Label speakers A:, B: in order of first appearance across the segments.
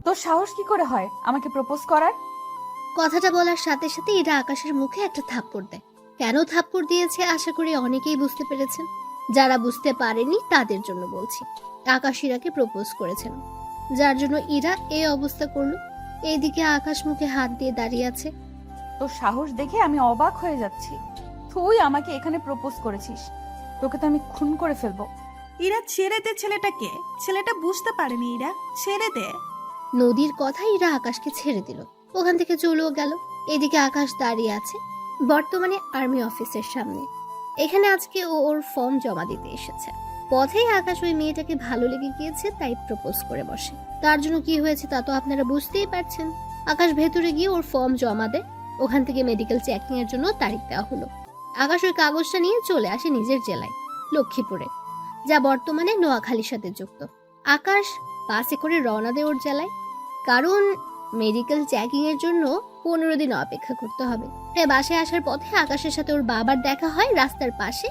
A: তোর সাহস কি করে হয় আমাকে প্রপোজ করার?
B: কথাটা বলার সাথে সাথে ইরা আকাশের মুখে একটা থাপ্পড় দেয়। কেন থাপ্পড় দিয়েছে আশা করি অনেকেই বুঝতে পেরেছেন। যারা বুঝতে পারেনি তাদের জন্য বলছি। আকাশ ইরাকে প্রপোজ করেছেন, যার জন্য ইরা এই অবস্থা করলো। এইদিকে আকাশ মুখে হাত দিয়ে দাঁড়িয়ে আছে।
A: তোর সাহস দেখে আমি অবাক হয়ে যাচ্ছি। তুই আমাকে এখানে প্রপোজ করেছিস, তোকে তো আমি খুন করে ফেলবো।
C: ইরা ছেড়ে দে ছেলেটাকে, ছেলেটা বুঝতে পারেনি। ইরা ছেড়ে দে।
B: নদীর কথা ইরা আকাশকে ছেড়ে দিল, ওখান থেকে চলেও গেল। এদিকে আকাশ দাঁড়িয়ে আছে বর্তমানে আর্মি অফিসের সামনে। এখানে আজকে ও ওর ফর্ম জমা দিতে এসেছে। পথেই আকাশ ওই মেয়েটাকে ভালো লেগে গিয়েছে, তাই প্রপোজ করে বসে। তার জন্য কি হয়েছে তা তো আপনারা বুঝতেই পারছেন। আকাশ ভেতরে গিয়ে ওর ফর্ম জমা দেয়। ওখান থেকে মেডিকেল চেকিং এর জন্য তারিখ দেওয়া হলো। আকাশ ওই কাগজটা নিয়ে চলে আসে নিজের জেলায়, লক্ষ্মীপুরে, যা বর্তমানে নোয়াখালীর সাথে যুক্ত। আকাশ বাসে করে রওনা দেয় ওর জেলায়, কারণ মেডিকেল চেকিং এর জন্য 15 দিন অপেক্ষা করতে হবে। তাই বাসায় আসার পথে আকাশের সাথে ওর বাবার দেখা হয় রাস্তার পাশে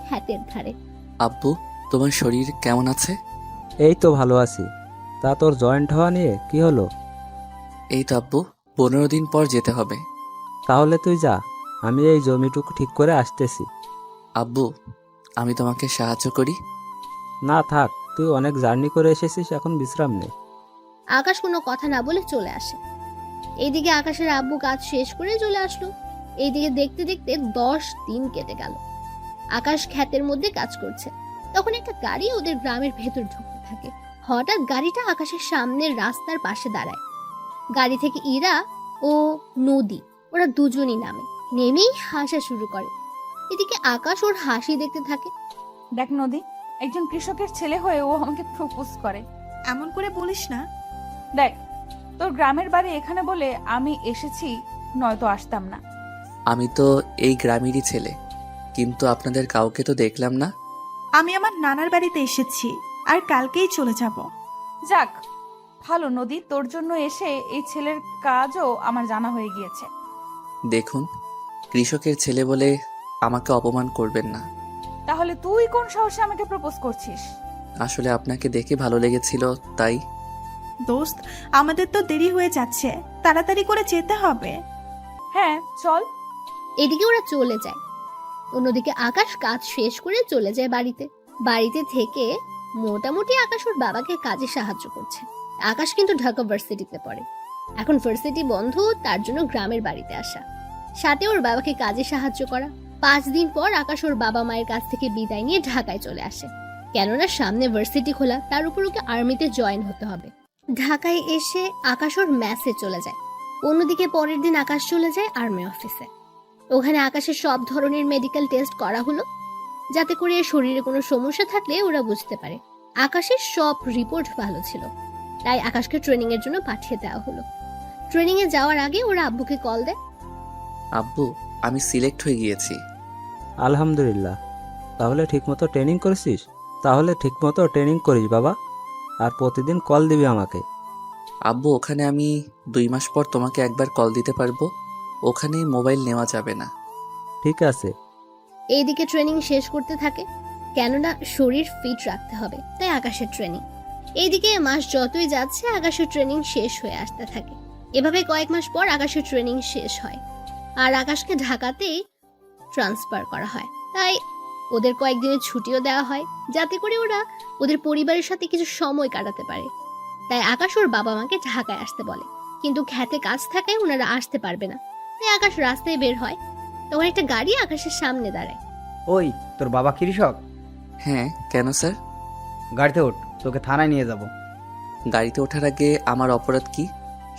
B: ক্ষেতের ধারে।
D: আব্বু, তোমার শরীর কেমন আছে?
E: এই তো ভালো আছি। তা তোর জয়েন্ট হওয়া নিয়ে কি হলো?
D: এই তো আব্বু, 15 দিন পর যেতে হবে।
E: তাহলে তুই যা, আমি এই জমিটুকু ঠিক করে আসতেছি।
D: আব্বু, আমি তোমাকে সাহায্য করি?
E: না থাক, তুই অনেক জার্নি করে এসেছিস, এখন বিশ্রাম নে।
B: আকাশ কোনো কথা না বলে চলে আসে। এইদিকে আকাশের আব্বু কাজ শেষ করে চলে আসলো। এইদিকে দেখতে দেখতে 10 দিন কেটে গেল। আকাশ ক্ষেতের মধ্যে কাজ করছে, তখন একটা গাড়ি ওদের গ্রামের ভেতর ঢুকতে থাকে। হঠাৎ গাড়িটা আকাশের সামনের রাস্তার পাশে দাঁড়ায়। গাড়ি থেকে ইরা ও নদী, ওরা দুজনই নামে। নেমেই হাসা শুরু করে। এদিকে আকাশ ওর হাসি দেখতে থাকে।
A: দেখ নদী, একজন কৃষকের ছেলে হয়ে ও আমাকে প্রপোজ করে।
C: এমন করে বলিস না।
A: দেখ, তোর গ্রামের বাড়ি এখানে বলে আমি এসেছি, নয়তো আসতাম না।
D: আমি তো এই গ্রামেরই ছেলে, কিন্তু আপনাদের কাউকে তো দেখলাম না।
C: আমি আমার নানার বাড়িতে এসেছি, আর কালকেই চলে যাব।
A: যাক ভালো নদী, তোর জন্য এসে এই ছেলের কাজও আমার জানা হয়ে গিয়েছে।
D: দেখুন, কৃষকের ছেলে বলে আমাকে অপমান করবেন না।
A: তাহলে তুই কোন সাহসে আমাকে প্রপোজ করছিস?
D: আসলে আপনাকে দেখে ভালো লেগেছিল, তাই।
C: দোস্ত, আমাদের তো দেরি হয়ে যাচ্ছে, তাড়াতাড়ি করে যেতে হবে।
A: হ্যাঁ চল।
B: এদিকে ওরা চলে যায়। অন্যদিকে আকাশ কাজ শেষ করে চলে যায় বাড়িতে। বাড়িতে থেকে মোটামুটি আকাশ ওর বাবাকে কাজে সাহায্য করছে। আকাশ কিন্তু ঢাকা ভার্সিটিতে পড়ে। এখন ভার্সিটি বন্ধ, তার জন্য গ্রামের বাড়িতে আসা, সাথে ওর বাবাকে কাজে সাহায্য করা। 5 দিন পর আকাশ ওর বাবা মায়ের কাছ থেকে বিদায় নিয়ে ঢাকায় চলে আসে। কেননা সামনে ভার্সিটি খোলা, তার উপর ওকে আর্মিতে জয়েন হতে হবে। ঢাকায় এসে আকাশ ওর ম্যাসে চলে যায়। অন্যদিকে পরের দিন আকাশ চলে যায় আর্মি অফিসে। ওখানে আকাশের সব ধরনের মেডিকেল টেস্ট করা হলো, যাতে করে শরীরে কোনো সমস্যা থাকলে ওরা বুঝতে পারে। আকাশের সব রিপোর্ট ভালো ছিল, তাই আকাশকে ট্রেনিং এর জন্য পাঠিয়ে দেওয়া হলো। ট্রেনিং এ যাওয়ার আগে ওরা আব্বুকে কল দেয়।
D: আব্বু, আমি সিলেক্ট হয়ে গিয়েছি।
E: আলহামদুলিল্লাহ। তাহলে ঠিকমতো ট্রেনিং করেছিস? তাহলে ঠিকমতো ট্রেনিং করিস বাবা, আর প্রতিদিন কল দিবি আমাকে।
D: আব্বু, ওখানে আমি 2 মাস পর তোমাকে একবার কল দিতে পারবো। ওখানে মোবাইল নেওয়া যাবে না।
E: ঠিক আছে।
B: এইদিকে ট্রেনিং শেষ করতে থাকে, কেননা শরীর ফিট রাখতে হবে, তাই আকাশের ট্রেনিং। এইদিকে মাস যতই যাচ্ছে আকাশের ট্রেনিং শেষ হয়ে আসতে থাকে। এভাবে কয়েক মাস পর আকাশের ট্রেনিং শেষ হয়, আর আকাশকে ঢাকাতেই ট্রান্সফার করা হয়। তাই ওদের কয়েকদিনের ছুটিও দেওয়া হয়, যাতে করে ওরা ওদের পরিবারের সাথে কিছু সময় কাটাতে পারে। তাই আকাশ ওর বাবা মাকে ঢাকায় আসতে বলে, কিন্তু খেতে কাজ থাকায় ওনারা আসতে পারবে না। তাই আকাশ রাস্তায় বের হয়, তখন একটা গাড়ি আকাশের সামনে দাঁড়ায়।
F: ওই, তোর বাবা কৃষক?
D: হ্যাঁ, কেন স্যার?
F: গাড়িতে ওঠ, তোকে থানায় নিয়ে যাব।
D: গাড়িতে ওঠার আগে আমার অপরাধ কি?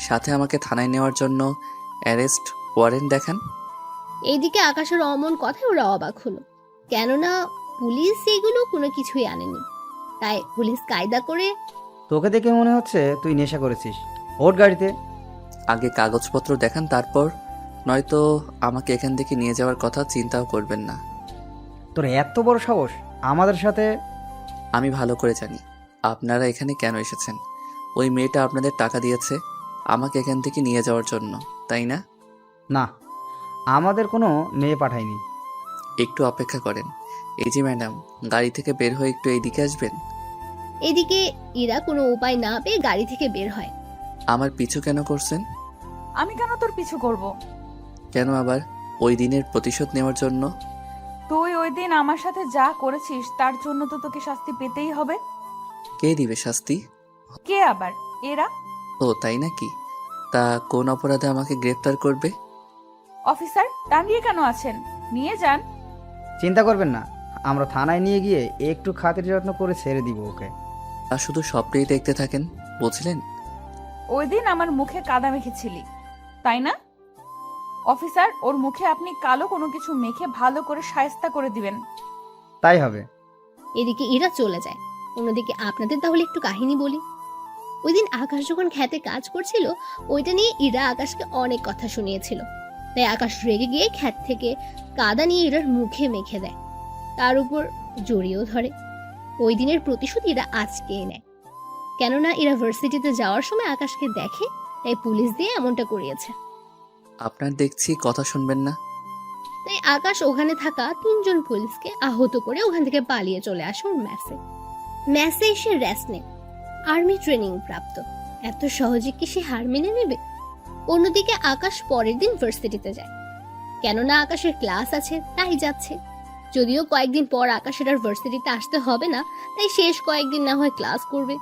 D: সাথে আমাকে থানায় নেওয়ার জন্য অ্যারেস্ট ওয়ারেন্ট দেখান।
B: এইদিকে আকাশের অমন কথায় ওরা অবাক হলো, কেননা পুলিশ এগুলো কোনো কিছুই আনেনি। তাই পুলিশ কায়দা করে,
F: তোকে দেখে মনে হচ্ছে তুই নেশা করেছিস, ওঠ গাড়িতে।
D: আগে কাগজপত্র দেখান, তারপর নয়তো আমাকে এখান থেকে নিয়ে যাওয়ার কথা চিন্তাও করবেন না।
F: তোর এত বড় সাহস আমাদের সাথে!
D: আমি ভালো করে জানি আপনারা এখানে কেন এসেছেন। ওই মেয়েটা আপনাদের টাকা দিয়েছে আমাকে এখান থেকে নিয়ে যাওয়ার জন্য, তাই না?
F: না, আমাদের কোনো মেয়ে পাঠায়নি।
D: একটু অপেক্ষা করেন। এই যে ম্যাডাম, গাড়ি থেকে বের হয়ে একটু এইদিকে আসবেন।
B: এদিকে ইরা কোনো উপায় না পেয়ে গাড়ি থেকে বের হয়।
D: আমার পিছু কেন করছেন?
A: আমি কেন তোর পিছু করব?
D: কেন আবার? ওই দিনের প্রতিশোধ নেওয়ার জন্য?
A: তুই ওই দিন আমার সাথে যা করেছিস তার জন্য তো তোকে শাস্তি পেতেই হবে।
D: কে দিবে শাস্তি?
A: কে আবার? এরা।
D: ও তাই নাকি? তা কোন অপরাধে আমাকে গ্রেফতার করবে?
A: অফিসার টাঙিয়ে কেন আছেন? নিয়ে যান।
F: চিন্তা করবেন না, আমরা থানায় নিয়ে গিয়ে একটু খাতির যত্ন করে ছেড়ে দিব ওকে।
D: আর শুধু স্বপ্নেই দেখতে থাকেন, বুঝলেন?
A: ওই দিন আমার মুখে কাদা মেখেছিলি, তাই না? অফিসার, ওর মুখে আপনি কালো কোনো কিছু মেখে ভালো করে শায়েস্তা করে দিবেন।
F: তাই হবে।
B: এদিকে ইরা চলে যায়। অন্যদিকে আপনাদের তাহলে একটু কাহিনী বলি। ওই দিন আকাশ যখন খেতে কাজ করছিল, ওইটা নিয়ে ইরা আকাশকে অনেক কথা শুনিয়েছিল। তাই আকাশ রেগে গিয়ে ক্ষেত থেকে কাদা নিয়ে ইরার মুখে মেখে দেয়, তার উপর জড়িয়েও ধরে। ওই দিনের প্রতিশোধ ইরা আজকে নেয়। কেননা ইরা ভার্সিটিতে যাওয়ার সময় আকাশকে দেখে, তাই পুলিশ দিয়ে এমনটা করিয়েছে।
D: আপনার দেখছি কথা শুনবেন না।
B: তাই আকাশ ওখানে থাকা 3জন পুলিশকে আহত করে ওখান থেকে পালিয়ে চলে আসে ওর ম্যাসে। ম্যাসে এসে রেস্ট নেয়। আর্মি ট্রেনিং প্রাপ্ত, এত সহজে কি সে হার মেনে নেবে? অন্যদিকে আকাশ পরের দিন ভার্সিটিতে যায়। কেননা আকাশের ক্লাস আছে তাই যাচ্ছে। যদিও কয়েকদিন পর আকাশের আর ভার্সিটিতে আসতে হবে না, তাই শেষ কয়েকদিন না হয় ক্লাস করবে।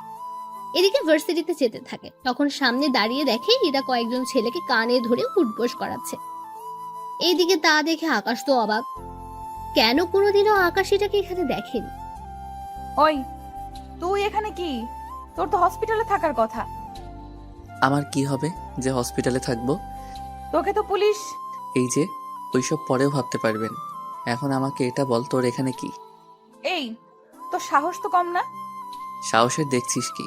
B: এদিকে ভার্সিটিতে যেতে থাকে, তখন সামনে দাঁড়িয়ে দেখে ইরা কয়েকজন ছেলেকে কানে ধরে উঠবোস করাচ্ছে। এইদিকে তা দেখে আকাশ তো অবাক, কেন কোনোদিনও আকাশ এটাকে এখানে দেখেনি।
A: ওই, তুই এখানে কি? তোর তো হসপিটালে থাকার কথা।
D: আমার কি হবে যে হসপিটালে থাকবো?
A: তোকে তো পুলিশ।
D: এই যে, ওইসব পরেও ভাবতে পারবেন। এখন আমাকে এটা বল, তোর এখানে কি?
A: এই, তোর সাহস তো কম না?
D: সাহসের দেখছিস কি?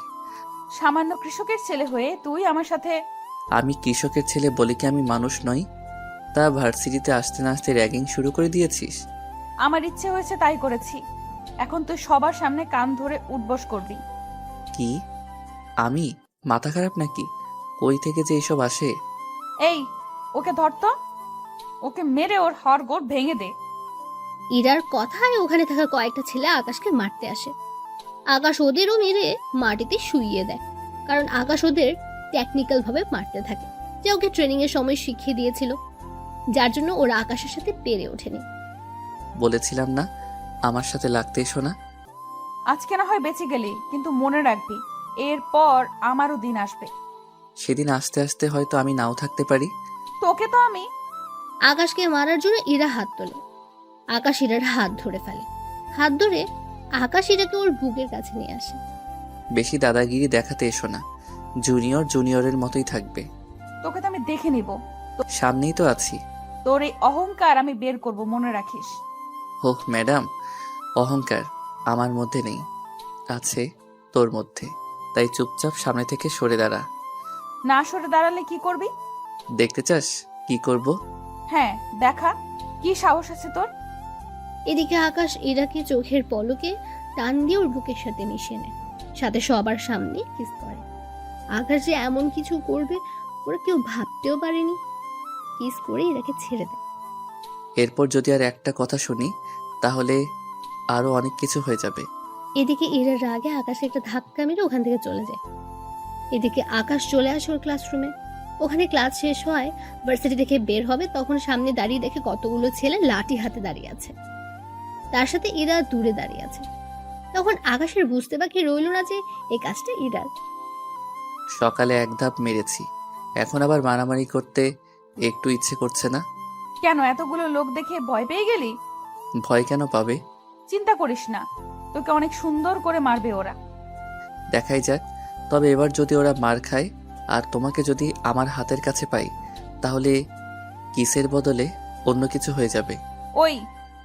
A: সামান্য কৃষকের ছেলে হয়ে তুই আমার সাথে।
D: আমি কৃষকের ছেলে বলে কি আমি মানুষ নই? তা ভার্সিটিতে আসতে না আসতে র্যাগিং শুরু করে দিয়েছিস?
A: আমার ইচ্ছে হয়েছে তাই করেছি। এখন তুই সবার সামনে কান ধরে উঠবস করবি।
D: কি? আমি? মাথা খারাপ নাকি? কই থেকে যে এসব আসে?
A: এই, ওকে ধর তো। ওকে মেরে ওর হাড়গোড় ভেঙে দে।
B: ইরার কথায় ওখানে থাকা কয়েকটা ছেলে আকাশকে মারতে আসে। আকাশ ওদেরও মেরে মাটিতে শুইয়ে দেয়, কারণ আকাশ ওদের টেকনিক্যাল ভাবে মারতে থাকে, যে ওকে ট্রেনিং এর সময় শিখিয়ে দিয়েছিল, যার জন্য ওরা আকাশের সাথে পেরে ওঠেনি।
D: বলেছিলাম না আমার সাথে লাগতে এসো না?
A: আজকে না হয় বেঁচে গেলি, কিন্তু মনে রাখবি এরপর আমারও দিন আসবে।
D: সেদিন আসতে আসতে হয়তো আমি নাও থাকতে পারি।
A: তোকে তো আমি।
B: আকাশকে মারার জন্য ইরা হাত তোলে। আকাশ ইরার হাত ধরে ফেলে। হাত ধরে আকাশ ইরাকে ওর বুকের কাছে নিয়ে আসে।
D: বেশি দাদাগিরি দেখাতে এসো না, জুনিয়র জুনিয়রের মতোই থাকবে।
A: তোকে তো আমি দেখে নিব।
D: সামনেই তো আছি।
A: তোর এই অহংকার আমি বের করব, মনে রাখিস।
D: হোক ম্যাডাম, অহংকার আমার মধ্যে নেই, আছে তোর মধ্যে। তাই চুপচাপ সামনে থেকে সরে দাঁড়া।
A: না সরে দাঁড়ালে কি করবি?
D: দেখতে চাস কি করব?
A: হ্যাঁ, দেখা। কি সাহস আছে তোর?
B: এদিকে আকাশ ইরাকে চোখের পলকে টান দিয়ে ওর বুকের সাথে মিশিয়ে নেয়, সাথে সবার সামনে কিস করে। আকাশ যে এমন কিছু করবে ওরা কেউ ভাবতেও পারেনি। কিস করে ইরাকে ছেড়ে দেয়।
D: এরপর যদি আর একটা কথা শুনি তাহলে আরো অনেক কিছু হয়ে যাবে।
B: এদিকে ইরার রাগে আকাশে একটা ধাক্কা মেরে ওখান থেকে চলে যায়। এদিকে আকাশ চলে আসে ওর ক্লাসরুমে। ওখানে ক্লাস শেষ হয়, ভার্সিটি থেকে বের হবে, তখন সামনে দাঁড়িয়ে দেখে কতগুলো ছেলে লাঠি হাতে দাঁড়িয়ে আছে, তার সাথে ইরা দূরে দাঁড়িয়ে আছে। তখন আকাশের বুঝতে বাকি রইল না যে এই কাজটা ইরার।
D: সকালে এক ধাপ মেরেছি, এখন আবার মারামারি করতে একটু ইচ্ছে করছে না।
A: কেন এতগুলো লোক দেখে ভয় পেয়ে গেলি?
D: ভয় কেন পাবে?
A: চিন্তা করিস না, তোকে অনেক সুন্দর করে মারবে ওরা।
D: দেখাই যাক। তবে এবার যদি ওরা মার খায় আর তোমাকে যদি আমার হাতের কাছে পাই, তাহলে কিসের বদলে অন্য কিছু হয়ে যাবে।
A: ওই,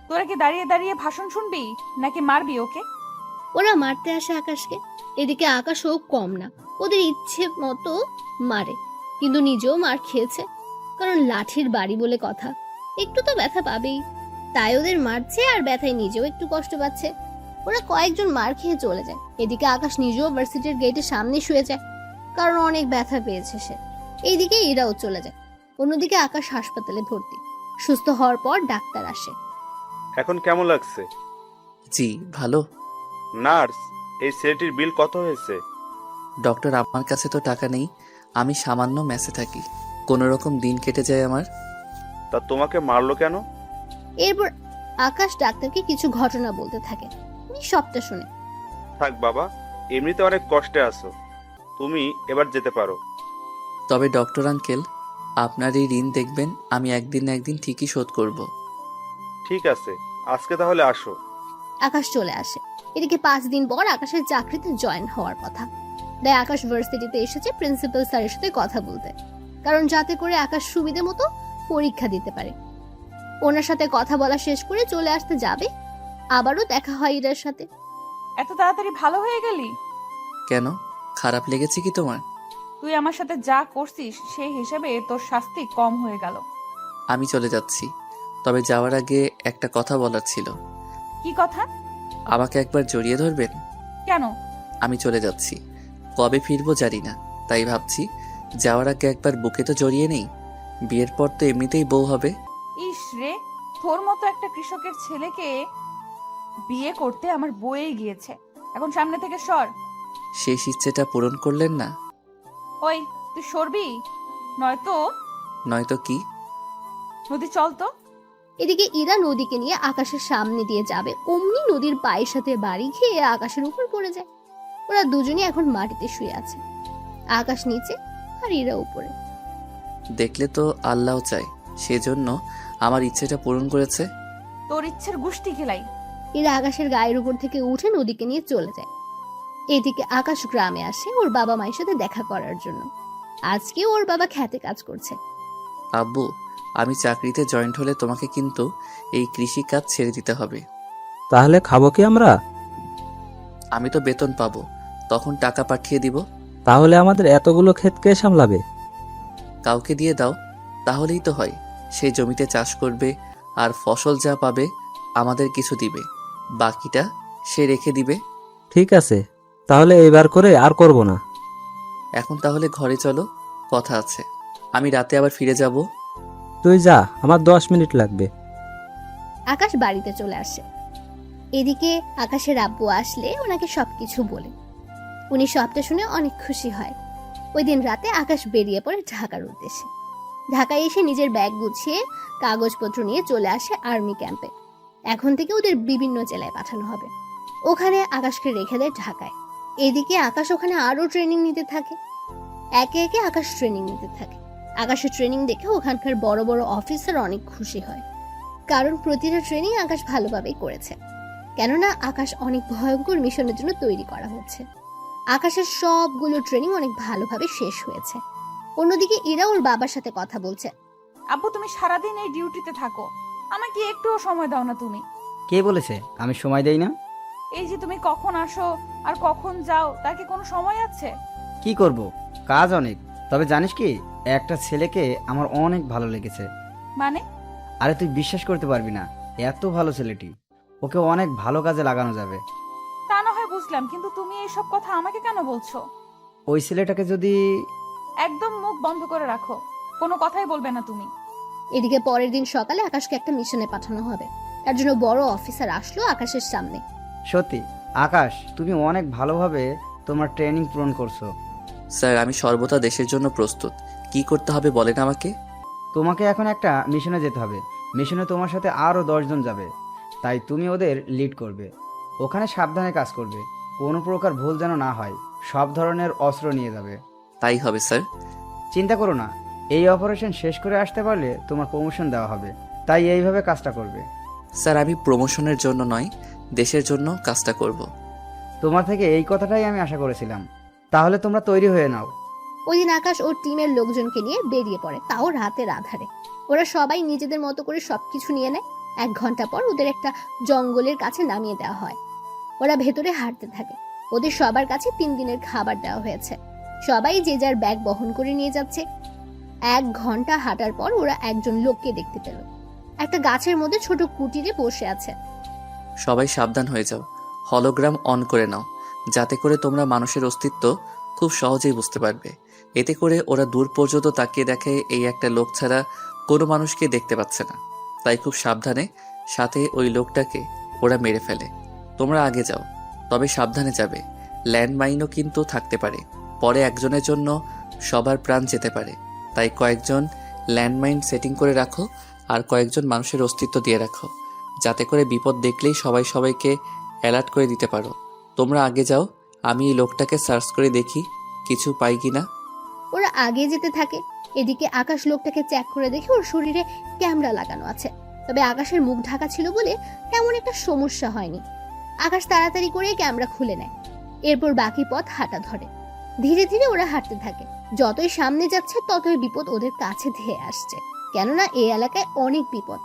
A: তোরা কি দাঁড়িয়ে দাঁড়িয়ে ভাষণ শুনবি নাকি মারবি ওকে?
B: ওরা মারতে আসে আকাশকে। এদিকে আকাশও কম না, ওদের ইচ্ছে মতো মারে, কিন্তু নিজেও মার খেয়েছে, কারণ লাঠির বাড়ি বলে কথা, একটু তো ব্যথা পাবেই। তাই ওদের মারছে আর ব্যথায় নিজেও একটু কষ্ট পাচ্ছে। ওরা কয়েকজন মার খেয়ে চলে যায়। এদিকে আকাশ নিজেও ভার্সিটির গেটের সামনে শুয়ে যায়, কারণ অনেক ব্যথা পেয়েছে সে। এইদিকে এরাও চলে যায়। অন্যদিকে আকাশ হাসপাতালে ভর্তি। সুস্থ হওয়ার পর ডাক্তার আসে।
G: এখন কেমন লাগছে?
D: জি ভালো।
G: নার্স, এই ছেলেটির বিল কত হয়েছে?
D: ডক্টর, আমার কাছে তো টাকা নেই, আমি সামান্য মেসে থাকি, কোনো রকম দিন কেটে যায় আমার।
G: তা তোমাকে মারলো কেন?
B: এরপর আকাশ ডাক্তারকে কিছু ঘটনা বলতে থাকে। উনি সবটা শুনে।
G: থাক বাবা, এমনিতে অনেক কষ্টে আছো, তুমি এবার যেতে পারো।
D: তবে ডক্টর আঙ্কেল, আপনার এই ঋণ দেখবেন আমি একদিন না একদিন ঠিকই শোধ করব।
G: ঠিক আছে, আজকে তাহলে আসো।
B: আকাশ চলে আসে। এদিকে 5 দিন পর আকাশের চাকরিতে জয়েন হওয়ার কথা। তাই আকাশ ভার্সিটিতে এসেছে প্রিন্সিপাল স্যারের সাথে কথা বলতে, কারণ যাতে করে আকাশ সুবিধা মতো পরীক্ষা দিতে পারে। ওনার সাথে কথা বলা শেষ করে চলে আসতে যাবে, আবারও দেখা হয় ইরার সাথে।
A: এত তাড়াতাড়ি ভালো হয়ে গেলি?
D: কেন, খারাপ লেগেছে কি তোমার?
A: তুই আমার সাথে যা করছিস সেই হিসেবে তোর শাস্তি কম হয়ে গেল।
D: আমি চলে যাচ্ছি, তবে যাওয়ার আগে একটা কথা বলার ছিল।
A: কি কথা?
D: আমাকে একবার জড়িয়ে ধরবেন?
A: কেন?
D: আমি চলে যাচ্ছি, কবে ফিরবো জানি না, তাই ভাবছি যাওয়ার আগে একবার বুকে তো জড়িয়ে নেই। বিয়ের পর তো এমনিতেই বউ হবে।
A: ইস রে, তোর মতো একটা কৃষকের ছেলেকে বিয়ে করতে আমার বয়ে গিয়েছে। এখন সামনে থেকে সর।
D: শেষ ইচ্ছেটা পূরণ করলেন না?
A: ওই, তুই সরবি নয়তো
D: নয়তো কি?
A: নদী চল তো।
B: এদিকে ইরা নদীকে নিয়ে আকাশের সামনে দিয়ে যাবে, অমনি নদীর পায়ের সাথে বাড়ি খেয়ে আকাশের উপর পড়ে যায়। ওরা দুজনই এখন মাটিতে শুয়ে আছে, আকাশ নিচে আর ইরা উপরে।
D: দেখলে তো আল্লাহ চায়, সেজন্য আমার ইচ্ছেটা পূরণ করেছে।
A: তোর ইচ্ছের গুষ্টি খেলাই।
B: ইরা আকাশের গায়ের উপর থেকে উঠে নদীকে নিয়ে চলে যায়। এদিকে আকাশ গ্রামে আসে ওর বাবা মায়ের সাথে দেখা করার জন্য। আজকে ওর বাবা খেতে কাজ করছে।
D: আব্বু, আমি চাকরিতে জয়েন্ট হলে তোমাকে কিন্তু এই কৃষি কাজ ছেড়ে দিতে হবে।
E: তাহলে খাবো কি আমরা?
D: আমি তো বেতন পাবো, তখন টাকা পাঠিয়ে দিব।
E: তাহলে আমাদের এতগুলো ক্ষেত কে সামলাবে?
D: কাউকে দিয়ে দাও, তাহলেই তো হয়। সেই জমিতে চাষ করবে, আর ফসল যা পাবে আমাদের কিছু দিবে, বাকিটা সে রেখে দিবে।
E: ঠিক আছে, তাহলে এবার করে আর করব না।
D: এখন তাহলে ঘরে চলো, কথা আছে। আমি রাতে আবার ফিরে যাব।
E: তুই যা, আমার 10 মিনিট লাগবে।
B: আকাশ বাড়িতে চলে আসে। এদিকে আকাশের আব্বু আসলে ওনাকে সবকিছু বলে। উনি সবটা শুনে অনেক খুশি হয়। ওই দিন রাতে আকাশ বেরিয়ে পড়ে ঢাকার উদ্দেশ্যে। ঢাকায় এসে নিজের ব্যাগ গুছিয়ে কাগজপত্র নিয়ে চলে আসে আর্মি ক্যাম্পে। এখন থেকে ওদের বিভিন্ন জেলায় পাঠানো হবে। ওখানে আকাশকে রেখে দেয় ঢাকায়। এদিকে আকাশ ওখানে আরো ট্রেনিং নিতে থাকে। একে একে আকাশ ট্রেনিং নিতে থাকে। আকাশের ট্রেনিং দেখে ওখানকার বড় বড় অফিসার অনেক খুশি হয়, কারণ প্রতিটা ট্রেনিং আকাশ ভালোভাবেই করেছে। কেননা আকাশ অনেক ভয়ঙ্কর মিশনের জন্য তৈরি করা হচ্ছে। আকাশের সবগুলো ট্রেনিং অনেক ভালোভাবে শেষ হয়েছে। অন্যদিকে ইরা ওর বাবার সাথে কথা বলছে।
A: আব্বু, তুমি সারাদিন এই ডিউটিতে থাকো, আমাকে একটুও সময় দাও না তুমি?
F: কে বলেছে আমি সময় দেই না?
A: এই যে তুমি কখন আসো আর কখন যাও, তার কি কোনো সময় আছে?
F: কি করব, কাজ অনেক। তবে জানিস কি, একটা ছেলেকে আমার অনেক ভালো লেগেছে।
A: মানে?
F: আরে তুই বিশ্বাস করতে পারবি না, এত ভালো ছেলেটি, ওকে অনেক ভালো কাজে লাগানো যাবে।
A: তা না হয় বুঝলাম, কিন্তু তুমি এইসব কথা আমাকে কেন বলছো?
F: ওই ছেলেটাকে যদি...
A: একদম মুখ বন্ধ করে রাখো, কোনো কথাই বলবে না তুমি।
B: এদিকে পরের দিন সকালে আকাশকে একটা মিশনে পাঠানো হবে। তার জন্য বড় অফিসার আসলো আকাশের সামনে।
F: সত্যি আকাশ, তুমি অনেক ভালোভাবে তোমার ট্রেনিং পূরণ করছো।
D: স্যার, আমি সর্বদা দেশের জন্য প্রস্তুত। কি করতে হবে বলেন আমাকে।
F: তোমাকে এখন একটা মিশনে যেতে হবে। মিশনে তোমার সাথে আরও 10 জন যাবে, তাই তুমি ওদের লিড করবে। ওখানে সাবধানে কাজ করবে, কোনো প্রকার ভুল যেন না হয়। সব ধরনের অস্ত্র নিয়ে যাবে।
D: তাই হবে স্যার।
F: চিন্তা করো না, এই অপারেশন শেষ করে আসতে পারলে তোমার প্রমোশন দেওয়া হবে, তাই এইভাবে কাজটা করবে।
D: স্যার, আমি প্রমোশনের জন্য নয়, দেশের জন্য কাজটা করব।
F: তোমার থেকে এই কথাটাই আমি আশা করেছিলাম। তাহলে তোমরা তৈরি হয়ে নাও।
B: ওই দিন আকাশ ওর টিমের লোকজনকে নিয়ে বেরিয়ে পড়ে, তাও রাতের আধারে। ওরা সবাই নিজেদের মতো করে সবকিছু নিয়ে নেয়। 1 ঘন্টা পর ওদের একটা জঙ্গলের কাছে নামিয়ে দেওয়া হয়। ওরা ভেতরে হাঁটতে থাকে। ওদের সবার কাছে 3 দিনের খাবার দেওয়া হয়েছে। সবাই যে যার ব্যাগ বহন করে নিয়ে যাচ্ছে। 1 ঘন্টা হাঁটার পর ওরা একজন লোককে দেখতে পেল। একটা গাছের মধ্যে ছোট কুটিরে বসে আছে।
D: সবাই সাবধান হয়ে যাও, হলোগ্রাম অন করে নাও, যাতে করে তোমরা মানুষের অস্তিত্ব খুব সহজেই বুঝতে পারবে। এতে করে ওরা দূর পর্যন্ত তাকিয়ে দেখে এই একটা লোক ছাড়া কোনো মানুষকে দেখতে পাচ্ছে না। তাই খুব সাবধানে, সাথে ওই লোকটাকে ওরা মেরে ফেলে। তোমরা আগে যাও। তবে সাবধানে যাবে। ল্যান্ডমাইনও কিন্তু থাকতে পারে। পরে একজনের জন্য সবার প্রাণ যেতে পারে। তাই কয়েকজন ল্যান্ডমাইন সেটিং করে রাখো আর কয়েকজন মানুষের অস্তিত্ব দিয়ে রাখো, যাতে করে বিপদ দেখলেই সবাই সবাইকে অ্যালার্ট করে দিতে পারো। তোমরা আগে যাও, আমি এই লোকটাকে সার্চ করে দেখি কিছু পাই কিনা।
B: ওরা আগে যেতে থাকে। এদিকে আকাশ লোকটাকে চেক করে দেখে ওর শরীরে ক্যামেরা লাগানো আছে। তবে আকাশের মুখ ঢাকা ছিল বলে তেমন একটা সমস্যা হয়নি। আকাশ তাড়াতাড়ি করে ক্যামেরা খুলে নেয়। এরপর বাকি পথ হাঁটা ধরে। ধীরে ধীরে ওরা হাঁটতে থাকে। যতই সামনে যাচ্ছে ততই বিপদ ওদের কাছে ধেয়ে আসছে। কেননা এই এলাকায় অনেক বিপদ।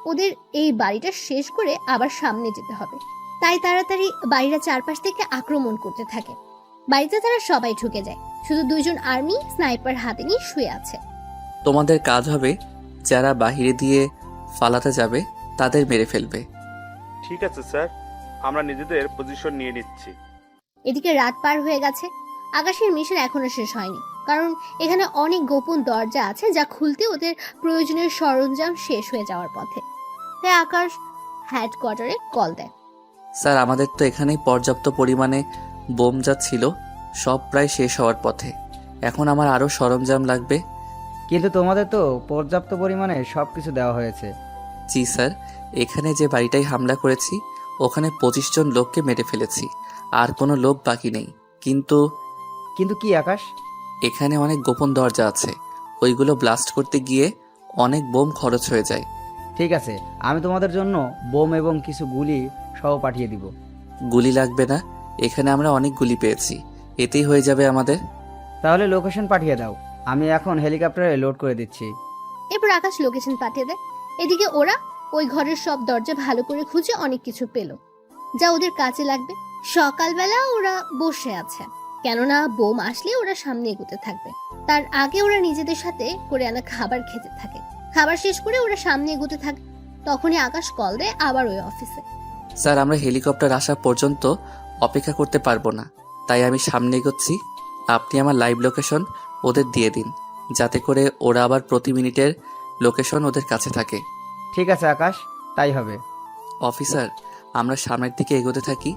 B: ওদের এই বাড়িটা শেষ করে আবার সামনে যেতে হবে। তাই তাড়াতাড়ি বাড়িটা চারপাশ থেকে আক্রমণ করতে থাকে। বাড়িতে তারা সবাই ঢুকে যায়। শুধু দুইজন আর্মি স্নাইপার হাতে নিয়ে শুয়ে আছে।
D: তোমাদের কাজ হবে যারা বাহিরে দিয়ে ফালাতে যাবে তাদের মেরে ফেলবে।
G: ঠিক আছে স্যার, আমরা নিজেদের পজিশন নিয়ে নিচ্ছি।
B: এদিকে রাত পার হয়ে গেছে। আকাশের মিশন এখনো শেষ হয়নি, কারণ এখানে অনেক গোপন দরজা আছে যা খুলতে ওদের প্রয়োজনীয় সরঞ্জাম শেষ হয়ে যাওয়ার পথে। তাই আকাশ হেডকোয়ার্টারে কল দেয়।
D: স্যার, আমাদের তো এখানেই পর্যাপ্ত পরিমাণে বোম যা ছিল সব প্রায় শেষ হওয়ার পথে। এখন আমার আরও সরঞ্জাম লাগবে।
F: কিন্তু তোমাদের তো পর্যাপ্ত পরিমাণে সব কিছু দেওয়া হয়েছে।
D: জি স্যার, এখানে যে বাড়িটায় হামলা করেছি ওখানে 25 জন লোককে মেরে ফেলেছি, আর কোনো লোক বাকি নেই। কিন্তু
F: কিন্তু কি আকাশ?
D: এখানে অনেক গোপন দরজা আছে, ওইগুলো ব্লাস্ট করতে গিয়ে অনেক বোম খরচ হয়ে যায়।
F: ঠিক আছে, আমি তোমাদের জন্য বোম এবং কিছু গুলি সহ পাঠিয়ে দিব।
D: গুলি লাগবে না, এখানে আমরা অনেক গুলি পেয়েছি, এতেই হয়ে যাবে আমাদের।
F: তাহলে লোকেশন পাঠিয়ে দাও, আমি এখন হেলিকপ্টারে লোড করে দিচ্ছি।
B: এরপর আকাশ লোকেশন পাঠিয়ে দেয়। এদিকে ওরা ওই ঘরের সব দরজা ভালো করে খুঁজে অনেক কিছু পেল যা ওদের কাজে লাগবে। সকালবেলা ওরা বসে আছে, কেননা বোম আসলে ওরা সামনে এগোতে থাকবে। তার আগে ওরা নিজেদের সাথে করে আনা খাবার খেতে থাকে। খাবার শেষ করে ওরা সামনে এগোতে থাকে। তখনই আকাশ কল দেয় আবার ওই অফিসে।
D: স্যার, আমরা হেলিকপ্টার আসা পর্যন্ত অপেক্ষা করতে পারবো না, তাই আমি সামনে এগোচ্ছি। আপনি আমার লাইভ লোকেশন ওদের দিয়ে দিন, যাতে করে ওরা আবার প্রতি মিনিটের লোকেশন ওদের কাছে থাকে।
F: ঠিক আছে আকাশ, তাই হবে।
D: অফিসার, আমরা সামনের দিকে এগোতে থাকি,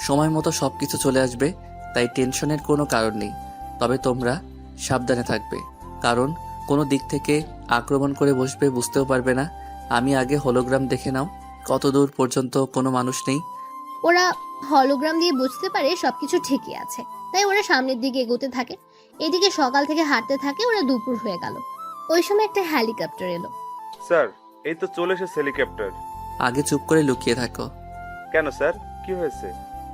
D: সময় মতো সব কিছু চলে আসবে, তাই টেনশনের কোনো কারণ নেই। তবে তোমরা সাবধানে থাকবে, কারণ কোনো দিক থেকে আক্রমণ করে বসবে বুঝতেও পারবে না। আমি আগে হলোগ্রাম দেখে নাও কত দূর পর্যন্ত কোনো মানুষ নেই।
B: ওরা হলোগ্রাম দিয়ে বুঝতে পারে সবকিছু ঠিকই আছে, তাই ওরা সামনের দিকে এগোতে থাকে। এদিকে সকাল থেকে হাঁটতে থাকে। ওরা দুপুর হয়ে গেল। ওই সময় একটা হেলিকপ্টার এলো।
G: স্যার, এই তো চলে এসেছে হেলিকপ্টার।
D: আগে চুপ করে লুকিয়ে থাকো।
G: কেন স্যার, কি হয়েছে?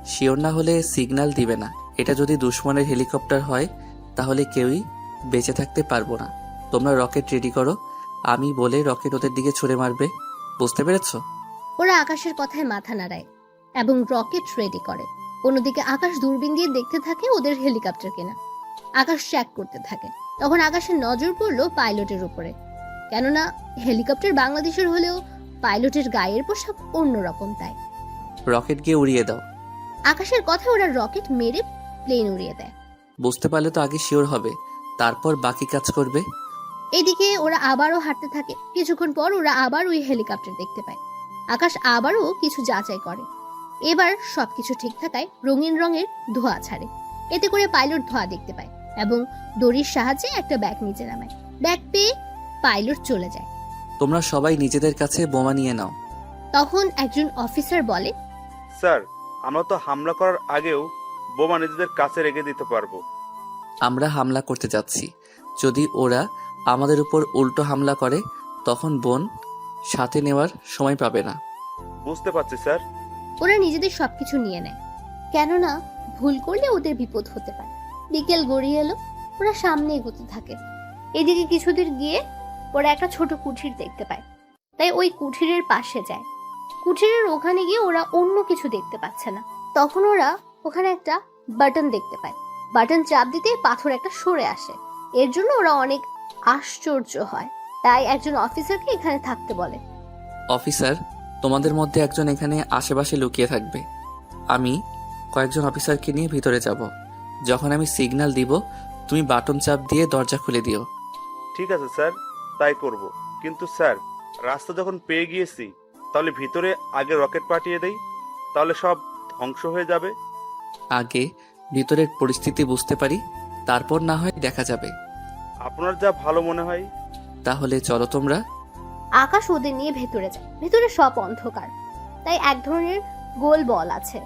D: শিওর না হলে সিগন্যাল দিবে না। এটা যদি দুশ্মনের হেলিকপ্টার হয় তাহলে কেউই বেঁচে থাকতে পারবো না। তোমরা রকেট রেডি করো, আমি বলে রকেট ওদের দিকে ছুড়ে মারবে, বুঝতে পেরেছো?
B: ওরা আকাশের কথায় মাথা নাড়ায় এবং রকেট রেডি করে। অন্যদিকে আকাশ দূরবীন দিয়ে দেখতে থাকে ওদের হেলিকপ্টার কিনা। আকাশ চেক করতে থাকে। তখন আকাশের নজর পড়লো পাইলটের উপরে, কেননা হেলিকপ্টার বাংলাদেশের হলেও পাইলটের গায়ের পোশাক অন্যরকম। তাই
D: রকেট গিয়ে উড়িয়ে দাও।
B: আকাশের কথায় ওরা রকেট মেরে প্লেন উড়িয়ে দেয়।
D: বুঝতে পারলে তো আগে শিওর হবে, তারপর বাকি কাজ করবে।
B: এদিকে ওরা আবারও হাঁটতে থাকে। কিছুক্ষণ পর ওরা আবার ওই হেলিকপ্টার দেখতে পায়। আকাশ আবারও কিছু যাচাই করে। এবার সবকিছু ঠিক থাকায় রঙিন রঙের ধোঁয়া ছাড়ে। এতে করে পাইলট ধোঁয়া দেখতে পায় এবং দড়ির সাহায্যে একটা ব্যাগ নিচে নামায়। ব্যাগ পেয়ে পাইলট চলে যায়।
D: তোমরা সবাই নিজেদের কাছে বোমা নিয়ে নাও।
B: তখন একজন অফিসার বলে,
G: স্যার, আমরা তো হামলা করার আগেও বোমা নিজেদের কাছে রেখে দিতে পারবো।
D: আমরা হামলা করতে যাচ্ছি, যদি ওরা আমাদের উপর উল্টো হামলা করে তখন বোন সাথে নেওয়ার সময় পাবে না।
G: বুঝতে পারছি স্যার।
B: ওরা নিজেদের সবকিছু নিয়ে নেয়, কেননা ভুল করলে ওদের বিপদ হতে পারে। বিকেল গড়িয়ে এলো। ওরা সামনে এগোতে থাকে। এদিকে কিছুদূর গিয়ে ওরা একটা ছোট কুঠির দেখতে পায়। তাই ওই কুঠিরের পাশে যায়। কুঠিরের ওখানে গিয়ে ওরা অন্য কিছু দেখতে পাচ্ছে না। তখন ওরা ওখানে একটা বাটন দেখতে পায়। বাটন চাপ দিতে পাথর একটা সরে আসে। এর জন্য ওরা অনেক আশ্চর্য হয়। তাই একজন অফিসারকে এখানে থাকতে বলে।
D: অফিসার, তোমাদের মধ্যে একজন এখানে আশেপাশে লুকিয়ে থাকবে। আমি কয়েকজন অফিসারকে নিয়ে ভিতরে যাব। যখন আমি সিগন্যাল দিব তুমি বাটন চাপ দিয়ে দরজা খুলে দিও।
G: ঠিক আছে স্যার, তাই করব। কিন্তু স্যার, রাস্তা যখন পেয়ে গিয়েছি তাহলে ভিতরে আগে রকেট পাঠিয়ে দেই, তাহলে সব ধ্বংস হয়ে যাবে।
D: আগে ভিতরের পরিস্থিতি বুঝতে পারি, তারপর না হয় দেখা যাবে।
G: আপনার যা ভালো মনে হয়।
D: তাহলে চলো তোমরা।
B: আকাশ ওদের নিয়ে ভেতরে যায়। ভেতরে সব অন্ধকার, তাই এক ধরনের গোল বল আছে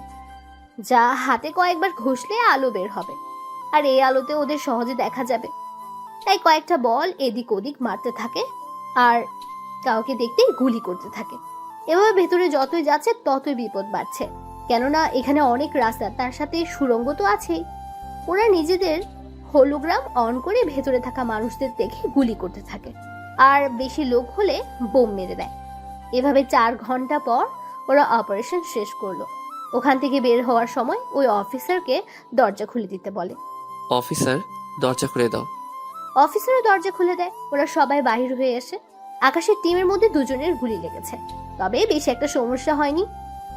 B: যা হাতে কয়েকবার ঘষলে আলো বের হবে, আর এই আলোতে ওদের সহজে দেখা যাবে। তাই কয়েকটা বল এদিক ওদিক মারতে থাকে আর কাউকে দেখতেই গুলি করতে থাকে। এভাবে ভেতরে যতই যাচ্ছে ততই বিপদ বাড়ছে, কেননা এখানে অনেক রাস্তা, তার সাথে সুড়ঙ্গ তো আছেই। ওরা নিজেদের হোলোগ্রাম অন করে ভেতরে থাকা মানুষদের দেখে গুলি করতে থাকে, আর বেশি লোক হলে বোম মেরে দেয়। এভাবে 4 ঘন্টা পর ওরা অপারেশন শেষ করলো। ওখান থেকে বের হওয়ার সময় ওই অফিসারকে দরজা খুলে দিতে বলে।
D: অফিসার, দরজা খুলে দাও।
B: অফিসারও দরজা খুলে দেয়। ওরা সবাই বাহির হয়ে এসে আকাশের টিমের মধ্যে দুজনের গুলি লেগেছে, তবে বেশি একটা সমস্যা হয়নি।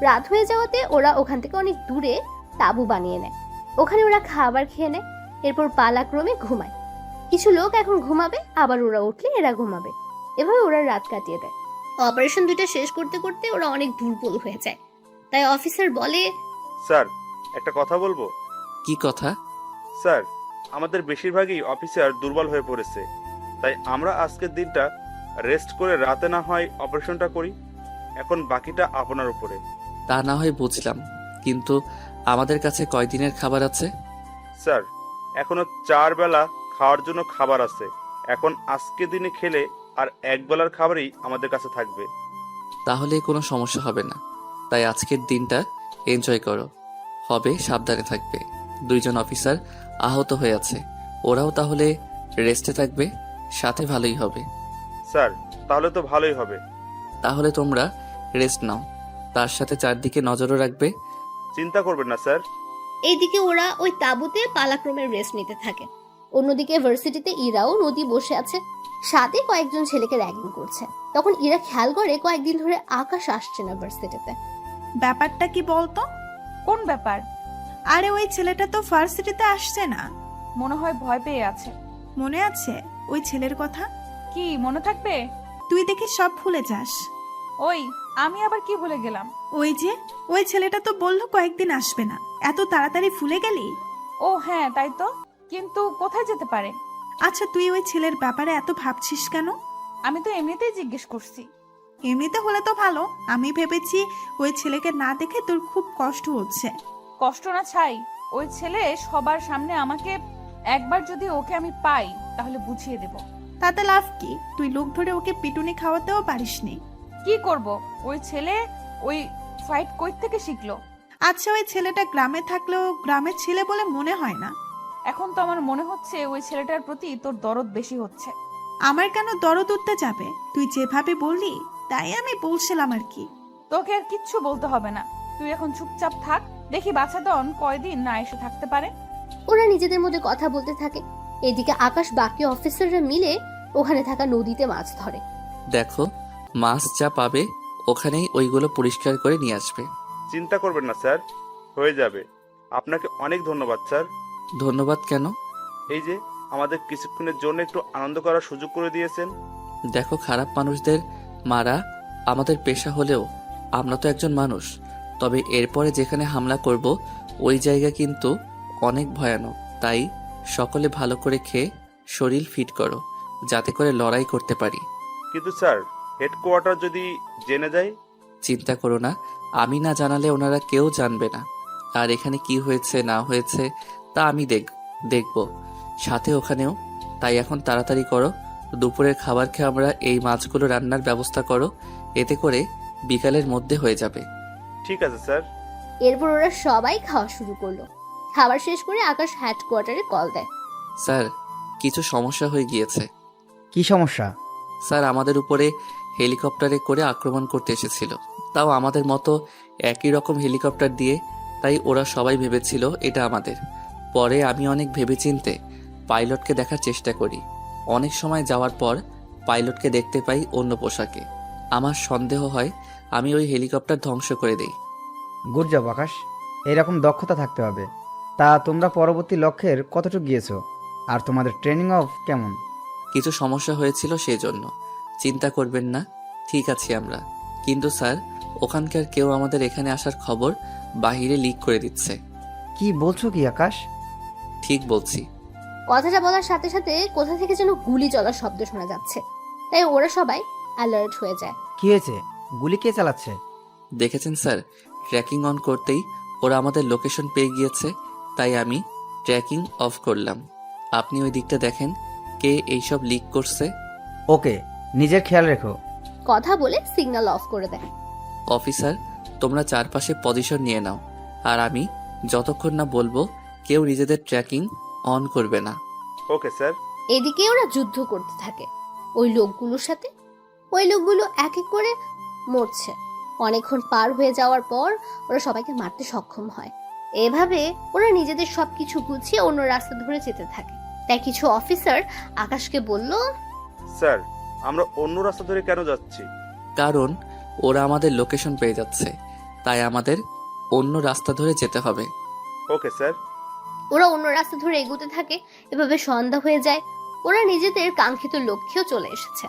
B: রাত হয়ে যাওয়াতে ওরা ওখান থেকে অনেক দূরে তাঁবু বানিয়ে নেয়। ওখানে ওরা খাবার খেয়ে নেয়, এরপর পালাক্রমে ঘুমায়। কিছু লোক এখন ঘুমাবে, আবার ওরা উঠলে এরা ঘুমাবে। এভাবে ওরা রাত কাটিয়ে দেয়। অপারেশন 2টা শেষ করতে করতে ওরা অনেক দুর্বল হয়ে যায়। তাই অফিসার বলে,
G: স্যার, একটা কথা বলবো?
D: কি কথা?
G: স্যার, আমাদের বেশিরভাগই অফিসার দুর্বল হয়ে পড়েছে, তাই আমরা আজকের দিনটা রেস্ট করে রাতে না হয় অপারেশনটা করি। এখন বাকিটা আপনার উপরে।
D: তা না হয় বুঝলাম, কিন্তু আমাদের কাছে কয়দিনের খাবার আছে?
G: স্যার, এখনো 4 বেলা খাওয়ার জন্য খাবার আছে। এখন আজকে দিনে খেলে আর 1 বেলার খাবারই আমাদের কাছে থাকবে।
D: তাহলে কোনো সমস্যা হবে না, তাই আজকের দিনটা এনজয় করো। হবে সাবধানে থাকবে। 2 জন অফিসার আহত হয়ে আছে, ওরাও তাহলে রেস্টে থাকবে, সাথে ভালোই হবে।
G: স্যার, তাহলে তো ভালোই হবে।
D: তাহলে তোমরা রেস্ট নাও, তার সাথে চারদিকে নজরও রাখবে।
G: চিন্তা করবেন না স্যার।
B: এইদিকে ওরা ওই তাঁবুতে পালাক্রমে রেস্ট নিতে থাকে। অন্যদিকে ভার্সিটিতে ইরাও নদী বসে আছে, সাথে কয়েকজন ছেলেকে র্যাগিং করছে। তখন ইরা খেয়াল করে কয়েকদিন ধরে আকাশ আসছে না ভার্সিটিতে।
C: ব্যাপারটা কি বলতো?
A: কোন ব্যাপার?
C: আরে ওই ছেলেটা তো ভার্সিটিতে আসছে না।
A: মনে হয় ভয় পেয়ে আছে।
C: মনে আছে ওই ছেলের কথা?
A: কি মনে থাকবে?
C: তুই দেখি সব ভুলে যাস।
A: ওই, আমি আবার কি ভুলে গেলাম?
C: ওই ছেলেটা তো বললো কয়েকদিন আসবে না, এত তাড়াতাড়ি ভুলে গেলি?
A: ও হ্যাঁ, তাই তো, কিন্তু কোথায় যেতে পারে?
C: আচ্ছা, তুই ওই ছেলের ব্যাপারে এত ভাবছিস কেন?
A: আমি তো এমনিতেই জিজ্ঞেস করছি।
C: এমনিতে হলে তো ভালো। আমি ভেবেছি ওই ছেলেকে না দেখে তোর খুব কষ্ট হচ্ছে।
A: কষ্ট না ছাই, ওই ছেলে সবার সামনে আমাকে, একবার যদি ওকে আমি পাই তাহলে বুঝিয়ে দেব।
C: তাতে লাভ কি? তুই লোক ধরে ওকে পিটুনি খাওয়াতেও পারিসনি।
A: কি করব? ওই ছেলে ওই ফাইট কই থেকে শিখলো?
C: আচ্ছা, ওই ছেলেটা গ্রামে থাকলেও গ্রামের ছেলে বলে মনে হয় না।
A: এখন তো আমার মনে হচ্ছে ওই ছেলেটার প্রতি তোর দরদ বেশি হচ্ছে।
C: আমার কেন দরদ উঠতে যাবে? তুই যেভাবে বললি তাই আমি বলছিলাম আর কি।
A: তোকে আর কিচ্ছু বলতে হবে না, তুই এখন চুপচাপ থাক। দেখি বাছাধন কয়দিন না এসে থাকতে পারে।
B: ওরা নিজেদের মধ্যে কথা বলতে থাকে। এদিকে আকাশ বাকি অফিসাররা মিলে ওখানে থাকা নদীতে মাছ ধরে।
D: দেখো, মাছ যা পাবে ওখানেই ওইগুলো পরিষ্কার করে নিয়ে আসবে।
G: চিন্তা করবেন না স্যার, হয়ে যাবে। আপনাকে অনেক ধন্যবাদ স্যার।
D: ধন্যবাদ কেন?
G: এই যে আমাদের কিছুক্ষণের জন্য একটু আনন্দ করার সুযোগ করে দিয়েছেন।
D: দেখো, খারাপ মানুষদের মারা আমাদের পেশা হলেও আমরা তো একজন মানুষ। তবে এরপরে যেখানে হামলা করব ওই জায়গা কিন্তু অনেক ভয়ানক, তাই সকলে ভালো করে খেয়ে শরীর ফিট করো, যাতে করে লড়াই করতে পারি।
G: কিন্তু স্যার, হেডকোয়ার্টার যদি জেনে যায়?
D: চিন্তা করো না, আমি না জানালে ওনারা কেউ জানবে না। আর এখানে কি হয়েছে না হয়েছে তা আমি দেখব সাথে ওখানেও। তাই এখন তাড়াতাড়ি করো, দুপুরের খাবার খেয়ে আমরা এই মাছগুলো রান্নার ব্যবস্থা করো, এতে করে বিকালের মধ্যে হয়ে যাবে।
G: ঠিক আছে স্যার।
B: এরপর ওরা সবাই খাওয়া শুরু করলো। খাবার শেষ করে আকাশ হেডকোয়ার্টারে কল দেয়।
D: স্যার, কিছু সমস্যা হয়ে গিয়েছে।
F: কি সমস্যা?
D: স্যার, আমাদের উপরে হেলিকপ্টারে করে আক্রমণ করতে এসেছিল, তাও আমাদের মতো একই রকম হেলিকপ্টার দিয়ে। তাই ওরা সবাই ভেবেছিল এটা আমাদের। পরে আমি অনেক ভেবেচিন্তে পাইলটকে দেখার চেষ্টা করি। অনেক সময় যাওয়ার পর পাইলটকে দেখতে পাই অন্য পোশাকে। আমার সন্দেহ হয় আমি ওই হেলিকপ্টার ধ্বংস করে দেই।
F: গুড জব আকাশ, এরকম দক্ষতা থাকতে হবে। তা তোমরা পরবর্তী লক্ষ্যের কতটুকু গিয়েছো? আর তোমাদের ট্রেনিং অফ কেমন?
D: কিছু সমস্যা হয়েছিল সেই জন্য। চিন্তা করবেন না, ঠিক আছি আমরা। কিন্তু স্যার, ওখানকার কেউ আমাদের এখানে আসার খবর বাহিরে লিক করে দিচ্ছে।
F: কি বলছো কি আকাশ?
D: ঠিক বলছি।
B: কথাটা বলার সাথে সাথে কোথা থেকে যেন গুলি চলার শব্দ শোনা যাচ্ছে, তাই ওরা সবাই অ্যালার্ট হয়ে যায়।
F: কি হয়েছে? গুলি কে চালাচ্ছে?
D: দেখেছেন স্যার, ট্র্যাকিং অন করতেই ওরা আমাদের লোকেশন পেয়ে গিয়েছে, তাই আমি ট্র্যাকিং অফ করলাম। আপনি ওই দিকটা দেখেন কে এইসব লিক করছে।
F: ওকে, নিজের খেয়াল রেখো।
B: কথা বলে সিগন্যাল অফ করে দেয়।
D: অফিসার, তোমরা চারপাশে পজিশন নিয়ে নাও, আর আমি যতক্ষণ না বলবো কেউ নিজেদের ট্র্যাকিং অন করবে না।
G: Okay sir.
B: এদিকে ওরা যুদ্ধ করতে থাকে ওই লোকগুলোর সাথে। ওই লোকগুলো এক এক করে মরছে। অনেকক্ষণ পার হয়ে যাওয়ার পর ওরা সবাইকে মারতে সক্ষম হয়। এভাবে ওরা নিজেদের সবকিছু গুছিয়ে অন্য রাস্তা ধরে যেতে থাকে। তাই কিছু অফিসার আকাশকে বলল,
G: স্যার, আমরা অন্য রাস্তা ধরে কেন যাচ্ছি?
D: কারণ ওরা আমাদের লোকেশন পেয়ে যাচ্ছে, তাই আমাদের অন্য রাস্তা ধরে যেতে হবে।
G: Okay sir.
B: ওরা অন্য রাস্তা ধরে এগোতে থাকে। এভাবে সন্ধ্যা হয়ে যায়। ওরা নিজেদের কাঙ্ক্ষিত লক্ষ্যেও চলে এসেছে।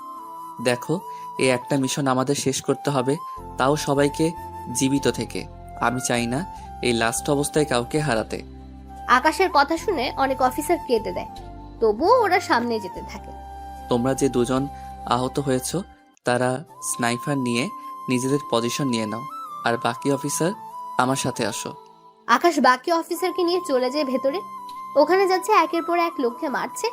D: দেখো, এই একটা মিশন আমাদের শেষ করতে হবে, তাও সবাইকে জীবিত থেকে। আমি চাই না এই লাস্ট অবস্থায় কাউকে হারাতে।
B: আকাশের কথা শুনে অনেক অফিসার কেটে দেয়, তবুও ওরা সামনে যেতে থাকে।
D: তোমরা যে দুজন আহত হয়েছ তারা স্নাইপার নিয়ে নিজেদের পজিশন নিয়ে নাও, আর বাকি অফিসার আমার সাথে আসো।
B: আকাশ বাকি অফিসারকে নিয়ে চলে যায় ভেতরে। ওখানে যাচ্ছে একের পর এক লোককে মারছে।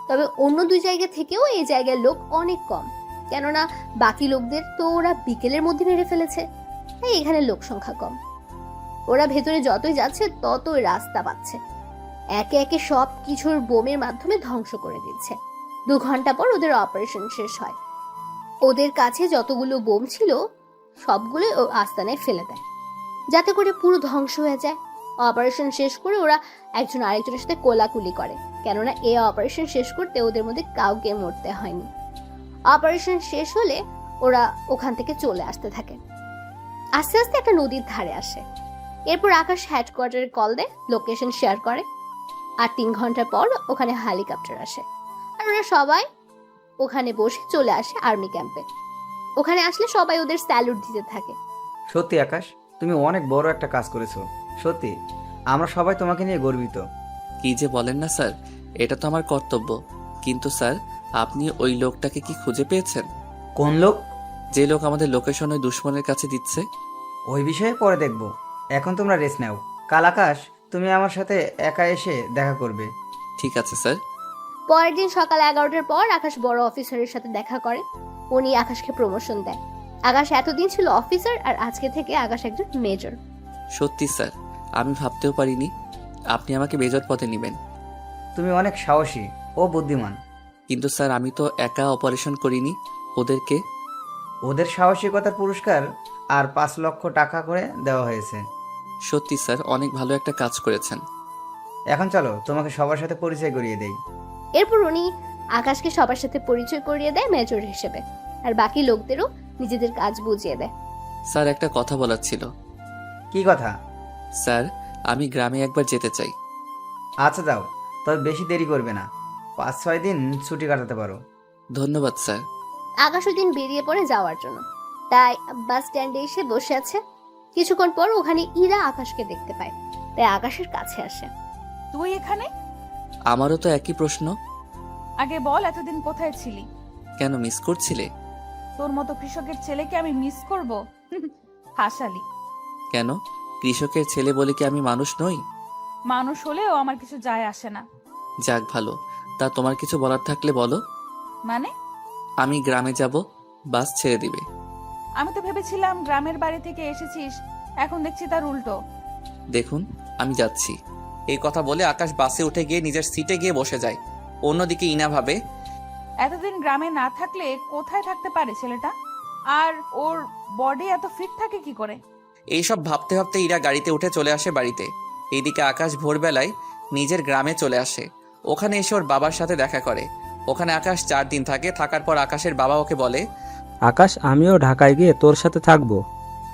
B: তবে অন্য দুই জায়গা থেকেও এই জায়গার লোক অনেক কম, কেননা বাকি লোকদের তো ওরা বিকেলের মধ্যে মেরে ফেলেছে, তাই এখানে লোক সংখ্যা কম। ওরা ভেতরে যতই যাচ্ছে ততই রাস্তা পাচ্ছে। একে একে সব কিছুর বোমের মাধ্যমে ধ্বংস করে দিচ্ছে। 2 ঘন্টা পর ওদের অপারেশন শেষ হয়। ওদের কাছে যতগুলো বোম ছিল সবগুলো ও আস্তানায় ফেলে দেয়, যাতে করে পুরো ধ্বংস হয়ে যায়। অপারেশন শেষ করে ওরা একজন আরেকজনের সাথে কোলাকুলি করে, কেননা এই অপারেশন শেষ করতে ওদের মধ্যে কাউকে মরতে হয়নি। অপারেশন শেষ হলে ওরা ওখান থেকে চলে আসতে থাকে। আস্তে আস্তে একটা নদীর ধারে আসে। এরপর আকাশ হেডকোয়ার্টারে কল দেয়, লোকেশন শেয়ার করে। আর 3 ঘন্টা পর ওখানে হেলিকপ্টার আসে, আর ওরা সবাই ওখানে বসে চলে আসে আর্মি ক্যাম্পে। ওখানে আসলে সবাই ওদের স্যালুট দিতে থাকে।
F: সত্যি আকাশ, তুমি অনেক বড় একটা কাজ করেছো। সত্যি আমরা সবাই তোমাকে নিয়ে গর্বিত।
D: কি যে বলেন না স্যার, এটা তো আমার কর্তব্য। কিন্তু স্যার, আপনি ওই লোকটাকে কি খুঁজে পেয়েছেন?
F: কোন লোক?
D: যে লোক আমাদের লোকেশন ওই দুশ্মনের কাছে দিচ্ছে।
F: ওই বিষয়ে পরে দেখব, এখন তোমরা রেস্ট নাও। কাল আকাশ, তুমি আমার সাথে একা এসে দেখা করবে।
D: ঠিক আছে স্যার।
B: পরের দিন সকাল 11টার পর আকাশ বড় অফিসারের সাথে দেখা করে। উনি আকাশকে প্রমোশন দেয়। আকাশ এতদিন ছিল অফিসার, আর আজকে থেকে আকাশ একজন মেজর।
D: সত্যি স্যার, আমি ভাবতেও পারিনি আপনি আমাকে মেজর পদে নেবেন।
F: তুমি অনেক সাহসী ও বুদ্ধিমান।
D: কিন্তু স্যার, আমি তো একা অপারেশন করিনি, ওদেরকে।
F: ওদের সাহসিকতার পুরস্কার আর 5 লক্ষ টাকা করে দেওয়া হয়েছে।
D: সত্যি স্যার, অনেক ভালো একটা কাজ করেছেন।
F: এখন চলো তোমাকে সবার সাথে পরিচয় করিয়ে দেই।
B: এরপর উনি আকাশকে সবার সাথে পরিচয় করিয়ে দেয় মেজর হিসেবে, আর বাকি লোকদেরও নিজেদের কাজ বুঝিয়ে দেয়।
D: স্যার, একটা কথা বলার ছিল।
F: কি কথা?
D: স্যার, আমি গ্রামে একবার যেতে চাই।
F: আচ্ছা যাও, তবে বেশি দেরি করবে না। 5-6 দিন ছুটি কাটাতে পারো।
D: ধন্যবাদ স্যার।
B: আকাশ ওই দিন বেরিয়ে পড়ে যাওয়ার জন্য, তাই বাস স্ট্যান্ডে এসে বসে আছে। কিছুক্ষণ পর ওখানে ইরা আকাশকে দেখতে পায়, তাই আকাশের কাছে আসে।
A: তুই এখানে?
D: আমারও তো একই প্রশ্ন।
A: আগে বল, এতদিন কোথায় ছিলি?
D: কেন, মিস করছিলে?
A: তোর মতো কৃষকের ছেলেকে আমি মিস করব? হাসালি।
D: কেন, কৃষকের ছেলে বলে কি আমি মানুষ নই?
A: মানুষ হলেও আমার কিছু যায় আসে না।
D: যাক ভালো, তা তোমার কিছু বলার থাকলে বলো।
A: মানে?
D: আমি গ্রামে যাব, বাস ছেড়ে দিবে।
A: আমি তো ভেবেছিলাম গ্রামের বাড়ি থেকে এসেছিস, এখন দেখছি তার উল্টো।
D: দেখুন, আমি যাচ্ছি। এই কথা বলে আকাশ বাসে উঠে গিয়ে নিজের সিটে গিয়ে বসে যায়। অন্যদিকে ইনা ভাবে,
A: এতদিন গ্রামে না থাকলে কোথায় থাকতে পারে ছেলেটা? আর ওর বডি এত ফিট থাকে কি করে?
D: এইসব ভাবতে ভাবতে ইরা গাড়িতে উঠে চলে আসে বাড়িতে। এইদিকে আকাশ ভোরবেলায় নিজের গ্রামে চলে আসে। ওখানে এসে ওর বাবার সাথে দেখা করে। ওখানে আকাশ 4 দিন থাকে। থাকার পর আকাশের বাবা ওকে বলে,
E: আকাশ, আমিও ঢাকায় গিয়ে তোর সাথে থাকবো।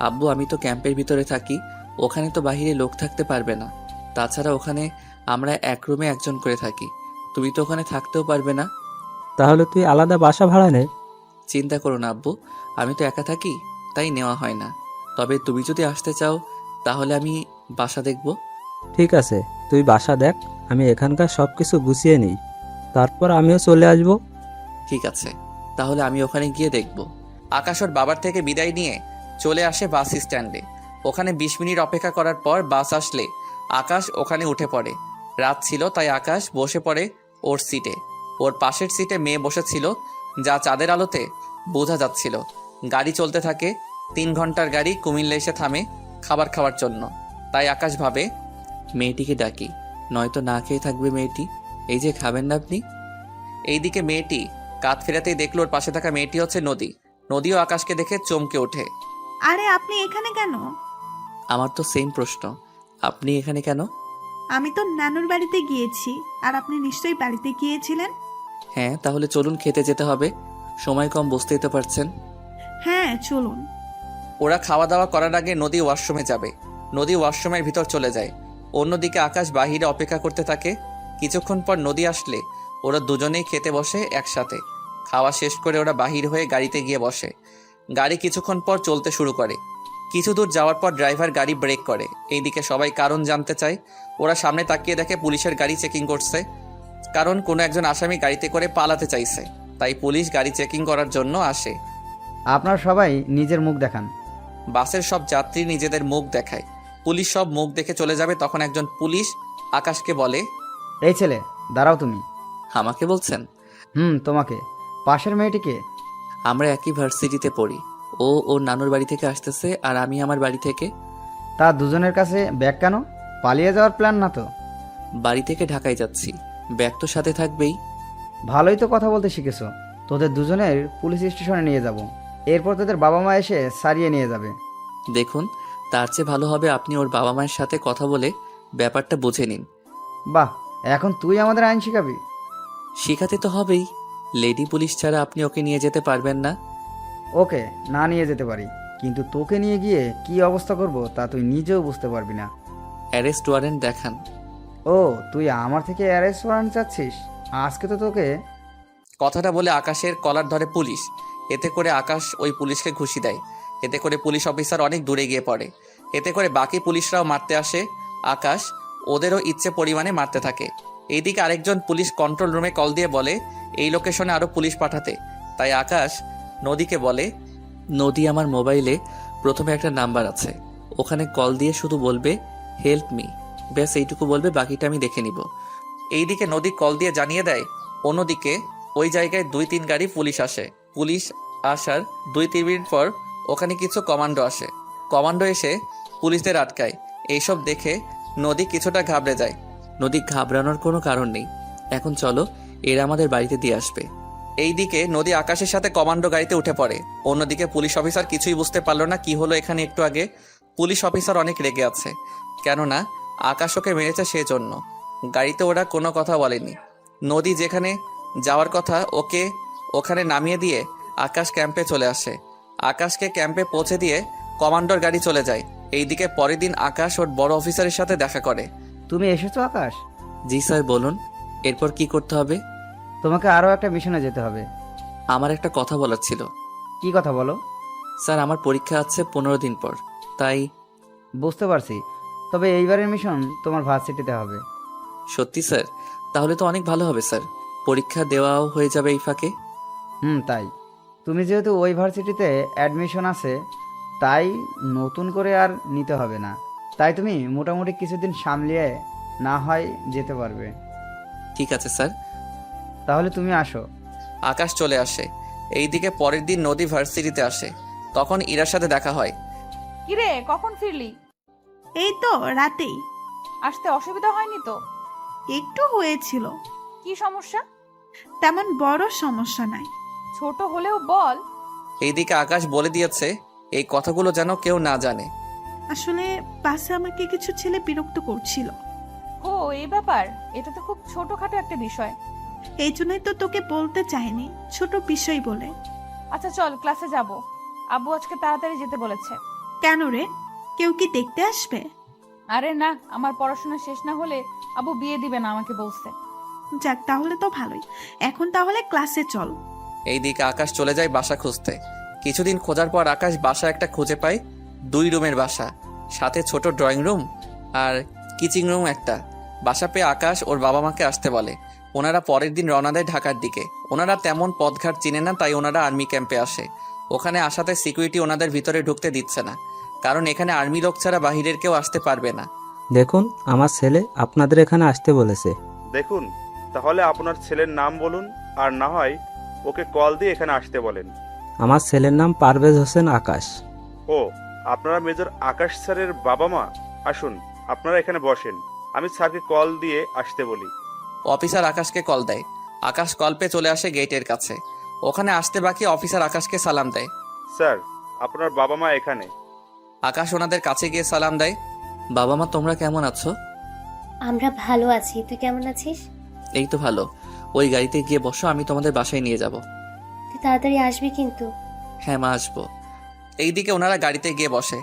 D: আব্বু, আমি তো ক্যাম্পের ভিতরে থাকি, ওখানে তো বাহিরে লোক থাকতে পারবে না। তাছাড়া ওখানে আমরা এক রুমে একজন করে থাকি, তুমি তো ওখানে থাকতেও পারবে না।
E: তাহলে তুই আলাদা বাসা ভাড়া নে।
D: চিন্তা করো না আব্বু, আমি তো একা থাকি, তাই নেওয়া হয় না। তবে তুমি যদি আসতে চাও তাহলে আমি বাসা দেখব।
E: ঠিক আছে, তুই বাসা দেখ, আমি এখানকার সব কিছু গুছিয়ে নিই, তারপর আমিও চলে আসব।
D: ঠিক আছে, তাহলে আমি ওখানে গিয়ে দেখব। আকাশ ওর বাবার থেকে বিদায় নিয়ে চলে আসে বাস স্ট্যান্ডে। ওখানে 20 মিনিট অপেক্ষা করার পর বাস আসলে আকাশ ওখানে উঠে পড়ে। রাত ছিল তাই আকাশ বসে পড়ে ওর সিটে। ওর পাশের সিটে মেয়ে বসেছিল, যা চাঁদের আলোতে বোঝা যাচ্ছিল। গাড়ি চলতে থাকে। 3 ঘন্টার গাড়ি কুমিল্লা এসে থামে খাবার খাওয়ার জন্য। তাই আকাশ ভাবে, মেয়েটিকে ডাকি, নয়তো না খেয়ে থাকবে মেয়েটি। এই যে খাবেন না আপনি? এইদিকে মেয়েটি কাত ফেরাতেই দেখলো ওর পাশে থাকা মেয়েটি হচ্ছে নদী। নদীও আকাশকে দেখে চমকে ওঠে।
C: আরে আপনি এখানে কেন?
D: আমার তো সেম প্রশ্ন, আপনি এখানে কেন?
C: আমি তো নানুর বাড়িতে গিয়েছি, আর আপনি নিশ্চয়ই বাড়িতে গিয়েছিলেন।
D: হ্যাঁ, তাহলে চলুন, খেতে যেতে হবে, সময় কম, বুঝতেই তো পারছেন।
C: হ্যাঁ চলুন।
D: ওরা খাওয়া দাওয়া করার আগে নদী ওয়াশরুমে যাবে। নদী ওয়াশরুমের ভিতর চলে যায়। অন্যদিকে আকাশ বাহিরে অপেক্ষা করতে থাকে। কিছুক্ষণ পর নদী আসলে ওরা দুজনেই খেতে বসে একসাথে। খাওয়া শেষ করে ওরা বাহির হয়ে গাড়িতে গিয়ে বসে। গাড়ি কিছুক্ষণ পর চলতে শুরু করে। কিছু দূর যাওয়ার পর ড্রাইভার গাড়ি ব্রেক করে। এইদিকে সবাই কারণ জানতে চায়। ওরা সামনে তাকিয়ে দেখে পুলিশের গাড়ি চেকিং করছে, কারণ কোনো একজন আসামি গাড়িতে করে পালাতে চাইছে। তাই পুলিশ গাড়ি চেকিং করার জন্য আসে।
F: আপনারা সবাই নিজের মুখ দেখান।
D: বাসের সব যাত্রী নিজেদের মুখ দেখায়। পুলিশ সব মুখ দেখে চলে যাবে, তখন একজন পুলিশ আকাশকে বলে,
F: এই ছেলে, দাঁড়াও তুমি।
D: আমাকে বলছেন?
F: তোমাকে। পাশের মেয়েটিকে?
D: আমরা একই ভার্সিটিতে পড়ি। ও ওর নানুর বাড়ি থেকে আসতেছে, আর আমি আমার বাড়ি থেকে।
F: তা দুজনের কাছে ব্যাগ কেন? পালিয়ে যাওয়ার প্ল্যান না তো?
D: বাড়ি থেকে ঢাকায় যাচ্ছি, ব্যাগ তো সাথে থাকবেই।
F: ভালোই তো কথা বলতে শিখেছো। তোদের দুজনের পুলিশ স্টেশনে নিয়ে যাব, এরপর তোদের বাবা মা এসে সারিয়ে নিয়ে যাবে।
D: দেখুন, তার চেয়ে ভালো হবে আপনি ওর বাবা মায়ের সাথে কথা বলে ব্যাপারটা বুঝে নিন।
F: বাহ, এখন তুই আমাদের আইন শিখাবি?
D: শিখাতে তো হবেই, লেডি পুলিশ ছাড়া আপনি ওকে নিয়ে যেতে পারবেন না।
F: ওকে না নিয়ে যেতে পারি, কিন্তু তোকে নিয়ে গিয়ে কি অবস্থা করব তা তুই নিজেও বুঝতে পারবি না।
D: অ্যারেস্ট ওয়ারেন্ট দেখান।
F: ও, তুই আমার থেকে অ্যারেস্ট ওয়ারেন্ট চাচ্ছিস? আজকে তো তোকে।
D: কথাটা বলে আকাশের কলার ধরে পুলিশ। এতে করে আকাশ ওই পুলিশকে ঘুষি দেয়। এতে করে পুলিশ অফিসার অনেক দূরে গিয়ে পড়ে। এতে করে বাকি পুলিশরাও মারতে আসে। আকাশ ওদেরও ইচ্ছে পরিমাণে মারতে থাকে। এইদিকে আরেকজন পুলিশ কন্ট্রোল রুমে কল দিয়ে বলে এই লোকেশনে আরও পুলিশ পাঠাতে। তাই আকাশ নদীকে বলে, নদী, আমার মোবাইলে প্রথমে একটা নাম্বার আছে, ওখানে কল দিয়ে শুধু বলবে হেল্প মি, ব্যাস এইটুকু বলবে, বাকিটা আমি দেখে নিব। এইদিকে নদী কল দিয়ে জানিয়ে দেয়। অন্যদিকে ওই জায়গায় 2-3 গাড়ি পুলিশ আসে। পুলিশ আসার 2-3 মিনিট পর ওখানে কিছু কমান্ডো আসে। কমান্ডো এসে পুলিশদের আটকায়। এইসব দেখে নদী কিছুটা ঘাবড়ে যায়। নদী ঘাবড়ানোর কোনো কারণ নেই, এখন চলো, এরা আমাদের বাড়িতে দিয়ে আসবে। এইদিকে নদী আকাশের সাথে কমান্ডো গাড়িতে উঠে পড়ে। অন্যদিকে পুলিশ অফিসার কিছুই বুঝতে পারলো না কি হলো এখানে একটু আগে। পুলিশ অফিসার অনেক রেগে আছে, কেননা আকাশ ওকে মেরেছে সেজন্য। গাড়িতে ওরা কোনো কথা বলেনি। নদী যেখানে যাওয়ার কথা ওকে ওখানে নামিয়ে দিয়ে আকাশ ক্যাম্পে চলে আসে। আকাশকে ক্যাম্পে পৌঁছে দিয়ে কমান্ডোর গাড়ি চলে যায়। এইদিকে পরের দিন আকাশ ওর বড় অফিসারের সাথে দেখা করে।
F: তুমি এসেছো আকাশ?
D: জি স্যার, বলুন, এরপর কি করতে হবে?
F: তোমাকে আরও একটা মিশনে যেতে হবে।
D: আমার একটা কথা বলার ছিল।
F: কি কথা বলো?
D: স্যার, আমার পরীক্ষা আছে 15 দিন পর, তাই।
F: বুঝতে পারছি, তবে এইবারের মিশন তোমার ভার্সিটিতে হবে।
D: সত্যি স্যার? তাহলে তো অনেক ভালো হবে স্যার, পরীক্ষা দেওয়াও হয়ে যাবে এই ফাঁকে।
F: তাই। তুমি যেহেতু ওই ভার্সিটিতে অ্যাডমিশন আছে, তাই নতুন করে আর নিতে হবে না। তাই তুমি মোটামুটি কিছুদিন সামলিয়ে না হয় যেতে পারবে।
D: ঠিক আছে স্যার।
F: তাহলে তুমি আসো।
D: আকাশ চলে আসে। এইদিকে পরের দিন নদী ভার্সিটিতে আসে। তখন ইরার সাথে দেখা হয়।
A: কিরে, কখন ফিরলি?
C: এই তো রাতেই।
A: আসতে অসুবিধা হয়নি তো?
C: একটু হয়েছিল।
A: কি সমস্যা?
C: তেমন বড় সমস্যা নাই।
A: ছোট হলেও বল।
D: এইদিকে আকাশ বলে দিয়েছে এই কথাগুলো যেন কেউ না জানে।
C: আসলে বাসে আমাকে কিছু ছেলে বিরক্ত করছিল।
A: ও, এই ব্যাপার? এটা তো খুব ছোটখাটো একটা বিষয়।
C: এই জন্যই তো তোকে বলতে চাইনি, ছোট বিষয় বলে।
A: আচ্ছা চল, ক্লাসে যাব। আব্বু আজকে তাড়াতাড়ি যেতে বলেছে।
C: কেন রে, কেউ কি দেখতে আসবে?
A: আরে না, আমার পড়াশোনা শেষ না হলে আব্বু বিয়ে দিবে না আমাকে বলছে।
C: যাক, তাহলে তো ভালোই। এখন তাহলে ক্লাসে চল।
D: এইদিকে আকাশ চলে যায় বাসা খুঁজতে। কিছুদিন খোঁজার পর আকাশ বাসা একটা খুঁজে পায়। 2 রুমের বাসা, সাথে ছোট ড্রয়িং রুম আর কিচিং রুম একটা। বাসা পেয়ে আকাশ ওর বাবা মাকে আসতে বলে। ওনারা পরের দিন রওনা দেয় ঢাকার দিকে। ওনারা তেমন পথঘাট চিনে না, তাই ওনারা আর্মি ক্যাম্পে আসে। ওখানে আসাতে সিকিউরিটি ওনাদের ভিতরে ঢুকতে দিচ্ছে না, কারণ এখানে আর্মি লোক ছাড়া বাহিরের কেউ আসতে পারবে না।
E: দেখুন, আমার ছেলে আপনাদের এখানে আসতে বলেছে।
G: দেখুন, তাহলে আপনার ছেলের নাম বলুন, আর না হয় ওকে কল দিয়ে এখানে আসতে বলেন।
E: আমার ছেলের নাম পারভেজ হোসেন আকাশ।
G: ও, আপনারা মেজর আকাশ স্যারের বাবা মা? আসুন, আপনারা এখানে বসেন, আমি স্যারকে কল দিয়ে আসতে বলি।
D: অফিসার আকাশকে কল দেয়। আকাশ কল পেয়ে চলে আসে গেটের কাছে। ওখানে আসতে বাকি অফিসার আকাশকে সালাম দেয়।
G: স্যার, আপনার বাবা মা এখানে।
D: আকাশ ওনাদের কাছে গিয়ে সালাম দেয়। বাবা মা, তোমরা কেমন আছো?
H: আমরা ভালো আছি, তুই কেমন আছিস?
D: এই তো ভালো। ওই গাড়িতে গিয়ে বসো, আমি তোমাদের বাসায় নিয়ে যাব।
H: তুই তাড়াতাড়ি আসবি কিন্তু।
D: হ্যাঁ মা, আসবো। এইদিকে ওনারা গাড়িতে গিয়ে বসে।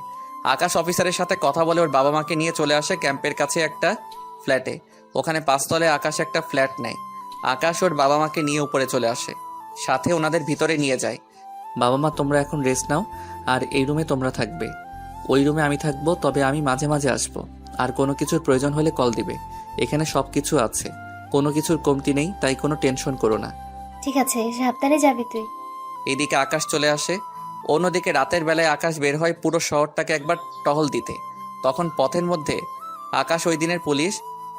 D: আকাশ অফিসারের সাথে কথা বলে ওর বাবা মাকে নিয়ে চলে আসে ক্যাম্পের কাছে একটা ফ্ল্যাটে। ওখানে 5 তলে আকাশ একটা ফ্ল্যাট নেয়। আকাশ ওর বাবা মাকে নিয়ে উপরে চলে আসে, সাথে ওনাদের ভিতরে নিয়ে যায়। বাবা মা, তোমরা এখন রেস্ট নাও, আর এই রুমে তোমরা থাকবে। ওই রুমে আমি থাকবো, তবে আমি মাঝে মাঝে আসবো। আর কোনো কিছুর প্রয়োজন হলে কল দিবে। এখানে সব কিছু আছে, কোনো কিছুর কমতি নেই, তাই কোনো টেনশন করো না।
H: ঠিক আছে, সাবধানে যাবি তুই।
D: এদিকে আকাশ চলে আসে। অন্যদিকে রাতের বেলায় আকাশ বের হয় পুরো শহরটাকে একবার টহল দিতে। তখন পথের মধ্যে আকাশ ওই দিনের পুলিশ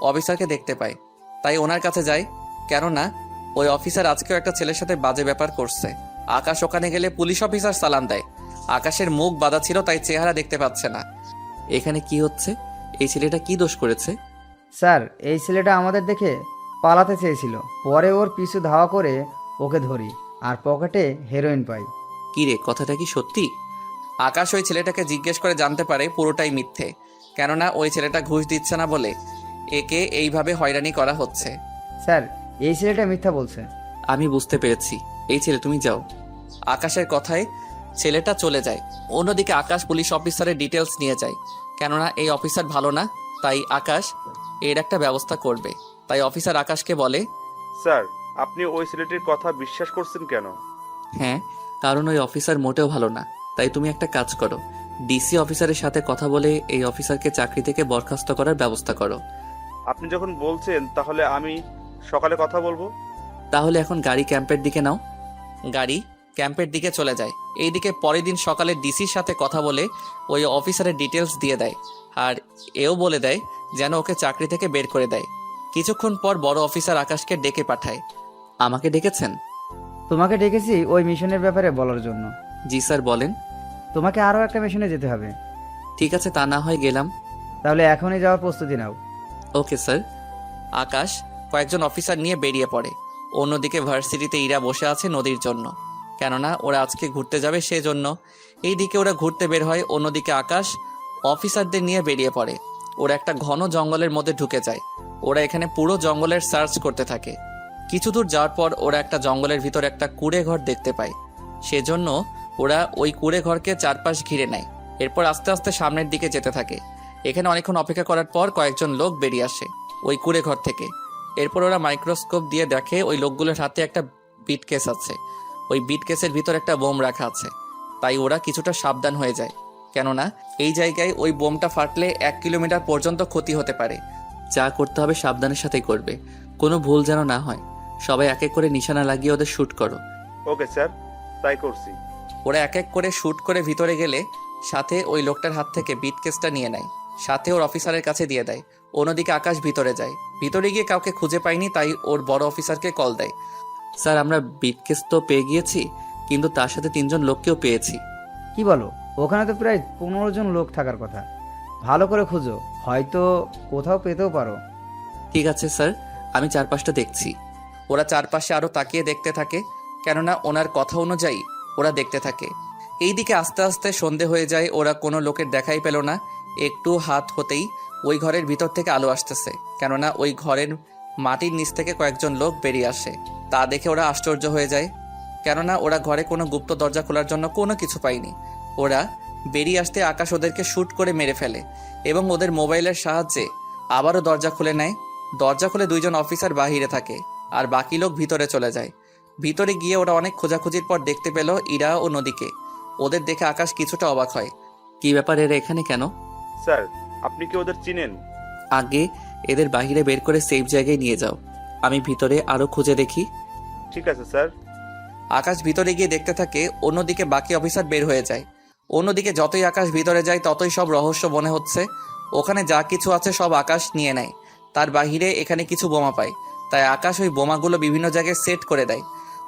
D: অফিসারকে দেখতে পায়, তাই ওনার কাছে যায়। কেননা ওই অফিসার আজকেও একটা ছেলের সাথে বাজে ব্যাপার করছে। আকাশ ওখানে গেলে পুলিশ অফিসার সালাম দেয়। আকাশের মুখ বাঁধা ছিল, তাই চেহারা দেখতে পাচ্ছে না। এখানে কি হচ্ছে? এই ছেলেটা কি দোষ করেছে?
F: স্যার, এই ছেলেটা আমাদের দেখে পালাতে চেয়েছিল, পরে ওর পিছু ধাওয়া করে ওকে ধরি, আর পকেটে হেরোইন পাই।
D: কি রে, কথাটা কি সত্যি? আকাশ ওই ছেলেটাকে জিজ্ঞেস করে জানতে পারে পুরোটাই মিথ্যে, কেননা ওই ছেলেটা ঘুষ দিচ্ছে না বলে একে এইভাবে হয়রানি করা হচ্ছে।
F: স্যার, এই ছেলেটা মিথ্যা বলছে।
D: আমি বুঝতে পেরেছি। এই ছেলে, তুমি যাও। আকাশের কথায় ছেলেটা চলে যায়। অন্যদিকে আকাশ পুলিশ অফিসারের ডিটেলস নিয়ে যায়, কেননা এই অফিসার ভালো না, তাই আকাশ এর একটা ব্যবস্থা করবে। তাই অফিসার আকাশকে বলে,
G: স্যার, আপনি ওই ছেলেটির কথা বিশ্বাস করছেন কেন?
D: হ্যাঁ, কারণ ওই অফিসার মোটেও ভালো না। তাই তুমি একটা কাজ করো, ডিসি অফিসারের সাথে কথা বলে এই অফিসারকে চাকরি থেকে বরখাস্ত করার ব্যবস্থা করো।
G: আপনি যখন বলছেন, তাহলে আমি সকালে কথা বলবো।
D: তাহলে এখন গাড়ি ক্যাম্পের দিকে নাও। গাড়ি ক্যাম্পের দিকে চলে যায়। এইদিকে পরের দিন সকালে ডিসির সাথে কথা বলে ওই অফিসারের ডিটেলস দিয়ে দেয়, আর এও বলে দেয় যেন ওকে চাকরি থেকে বের করে দেয়। কিছুক্ষণ পর বড় অফিসার আকাশকে ডেকে পাঠায়। আমাকে ডেকেছেন?
F: তোমাকে ডেকেছি ওই মিশনের ব্যাপারে বলার জন্য।
D: জি স্যার, বলেন।
F: তোমাকে আরও একটা মিশনে যেতে হবে।
D: ঠিক আছে, তা না হয় গেলাম।
F: তাহলে এখনই যাওয়ার প্রস্তুতি নাও।
D: Okay sir. আকাশ কয়েকজন অফিসার নিয়ে বেরিয়ে পড়ে। অন্যদিকে ভার্সিটিতে ইরা বসে আছে নদীর জন্য, কেননা ওরা আজকে ঘুরতে যাবে সেজন্য। এইদিকে ওরা ঘুরতে বের হয়, অন্যদিকে আকাশ অফিসারদের নিয়ে বেরিয়ে পড়ে। ওরা একটা ঘন জঙ্গলের মধ্যে ঢুকে যায়। ওরা এখানে পুরো জঙ্গলের সার্চ করতে থাকে। কিছু দূর যাওয়ার পর ওরা একটা জঙ্গলের ভিতর একটা কুঁড়ে ঘর দেখতে পায়। সেজন্য ওরা ওই কুঁড়ে ঘরকে চারপাশ ঘিরে নেয়। এরপর আস্তে আস্তে সামনের দিকে যেতে থাকে। এখানে অনেকক্ষণ অপেক্ষা করার পর কয়েকজন লোক বেরিয়ে আসে ওই কুঁড়ে ঘর থেকে। এরপর ওরা মাইক্রোস্কোপ দিয়ে দেখে ওই লোকগুলোর হাতে একটা বিট কেস আছে। ওই বিট কেসের ভিতর একটা বোম রাখা আছে। তাই ওরা কিছুটা সাবধান হয়ে যায়, কেননা এই জায়গায় ওই বোমটা ফাটলে 1 কিলোমিটার পর্যন্ত ক্ষতি হতে পারে। যা করতে হবে সাবধানের সাথেই করবে, কোনো ভুল যেন না হয়। সবাই এক এক করে নিশানা লাগিয়ে ওদের শ্যুট করো।
G: ওকে স্যার, তাই করছি।
D: ওরা এক এক করে শ্যুট করে ভিতরে গেলে সাথে ওই লোকটার হাত থেকে বিট কেসটা নিয়ে নেয়, সাথে ওর অফিসারের কাছে দিয়ে দেয়। অন্যদিকে আকাশ ভিতরে যায়। ভিতরে গিয়ে কাউকে খুঁজে পায়নি, তাই ওর বড় অফিসারকে কল দেয়। স্যার, আমরা বিট কেস তো পেয়ে গিয়েছি, কিন্তু তার সাথে 3 জন লোককেও পেয়েছি।
F: কি বলো? ওখানে তো প্রায় 15 জন লোক থাকার কথা। ভালো করে খুঁজো, হয়তো কোথাও পেতেও পারো।
D: ঠিক আছে স্যার, আমি চারপাশটা দেখছি। ওরা চারপাশে আরও তাকিয়ে দেখতে থাকে, কেননা ওনার কথা অনুযায়ী ওরা দেখতে থাকে। এইদিকে আস্তে আস্তে সন্ধে হয়ে যায়। ওরা কোনো লোকের দেখাই পেল না। একটু হাত হতেই ওই ঘরের ভিতর থেকে আলো আসতেছে, কেননা ওই ঘরের মাটির নিচ থেকে কয়েকজন লোক বেরিয়ে আসে। তা দেখে ওরা আশ্চর্য হয়ে যায়, কেননা ওরা ঘরে কোনো গুপ্ত দরজা খোলার জন্য কোনো কিছু পায়নি। ওরা বেরিয়ে আসতে আকাশ ওদেরকে শ্যুট করে মেরে ফেলে এবং ওদের মোবাইলের সাহায্যে আবারও দরজা খুলে নেয়। দরজা খুলে 2 জন অফিসার বাহিরে থাকে, আর বাকি লোক ভিতরে চলে যায়। ভিতরে গিয়ে ওরা অনেক খোঁজাখুঁজির পর দেখতে পেল ইরা ও নদীকে। ওদের দেখে আকাশ কিছুটা অবাক হয়। কি ব্যাপার, এরা এখানে কেন?
G: স্যার, আপনি কি ওদের চিনেন?
D: আগে এদের বাইরে বের করে সেফ জায়গায় নিয়ে যাও। আমি ভিতরে আরো খুঁজে দেখি।
G: ঠিক আছে স্যার।
D: আকাশ ভিতরে গিয়ে দেখতে থাকে, অন্যদিকে বাকি অফিসার বের হয়ে যায়। অন্যদিকে যতই আকাশ ভিতরে যায় ততই সব রহস্য মনে হচ্ছে। ওখানে যা কিছু আছে সব আকাশ নিয়ে নেয়। তার বাহিরে এখানে কিছু বোমা পায়, তাই আকাশ ওই বোমাগুলো বিভিন্ন জায়গায় সেট করে দেয়।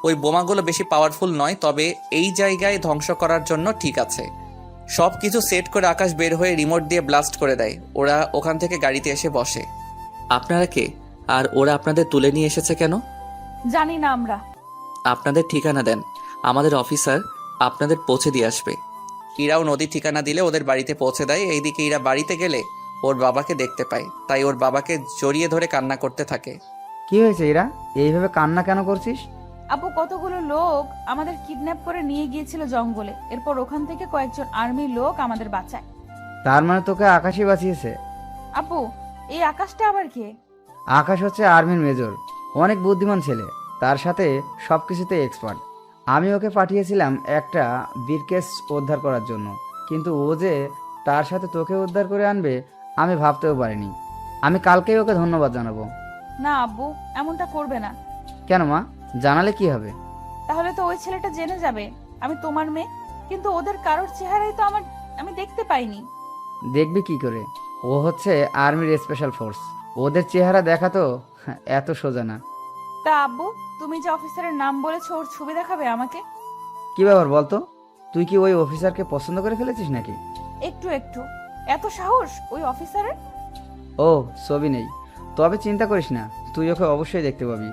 D: ওই বোমাগুলো বেশি পাওয়ারফুল নয়, তবে এই জায়গায় ধ্বংস করার জন্য ঠিক আছে। সব কিছু সেট করে আকাশ বের হয়ে রিমোট দিয়ে ব্লাস্ট করে দেয়। ওরা ওখান থেকে গাড়িতে এসে বসে। আপনারা কে? আর ওরা আপনাদের তুলে নিয়ে এসেছে কেন?
A: জানি না আমরা।
D: আপনাদের ঠিকানা দেন, আমাদের অফিসার আপনাদের পৌঁছে দিয়ে আসবে। ইরাও নদীর ঠিকানা দিলে ওদের বাড়িতে পৌঁছে দেয়। এইদিকে ইরা বাড়িতে গেলে ওর বাবাকে দেখতে পায়, তাই ওর বাবাকে জড়িয়ে ধরে কান্না করতে থাকে।
F: কি হয়েছে এরা, এইভাবে কান্না কেন করছিস?
A: আপু, কতগুলো লোক আমাদের কিডন্যাপ করে নিয়ে গিয়েছিল জঙ্গলে। এরপর ওখান থেকে কয়েকজন আর্মি লোক আমাদের বাঁচায়।
F: তার মানে তোকে আকাশই বাঁচিয়েছে?
A: আপু, এই আকাশটা আবার কে?
F: আকাশ হচ্ছে আর্মির মেজর, অনেক বুদ্ধিমান ছেলে, তার সাথে সব কিছুতে এক্সপার্ট। আমি ওকে পাঠিয়েছিলাম একটা ব্রিফকেস উদ্ধার করার জন্য, কিন্তু ও যে তার সাথে তোকে উদ্ধার করে আনবে আমি ভাবতেও পারিনি। আমি কালকেই ওকে ধন্যবাদ জানাবো।
A: না আব্বু, এমনটা করবে না।
F: কেন মা, জানালে কি হবে?
A: তাহলে তো ওই ছেলেটা জেনে যাবে আমি তোমার মেয়ে। কিন্তু ওদের কারোর চেহারাই তো আমি দেখতে পাইনি।
F: দেখবি কি করে? ও হচ্ছে আর্মির স্পেশাল ফোর্স, ওদের চেহারা দেখা তো এত সোজা না।
A: তা আব্বু, তুমি যে অফিসারের নাম বলেছো ওর ছবি দেখাবে আমাকে?
F: কি ব্যাপার বলতো, তুই কি ওই অফিসারকে পছন্দ করে ফেলেছিস নাকি?
A: একটু একটু। এত সাহস ওই অফিসারের?
F: ও, ছবি নেই, তবে চিন্তা করিস না, তুই ওকে অবশ্যই দেখতে পাবি।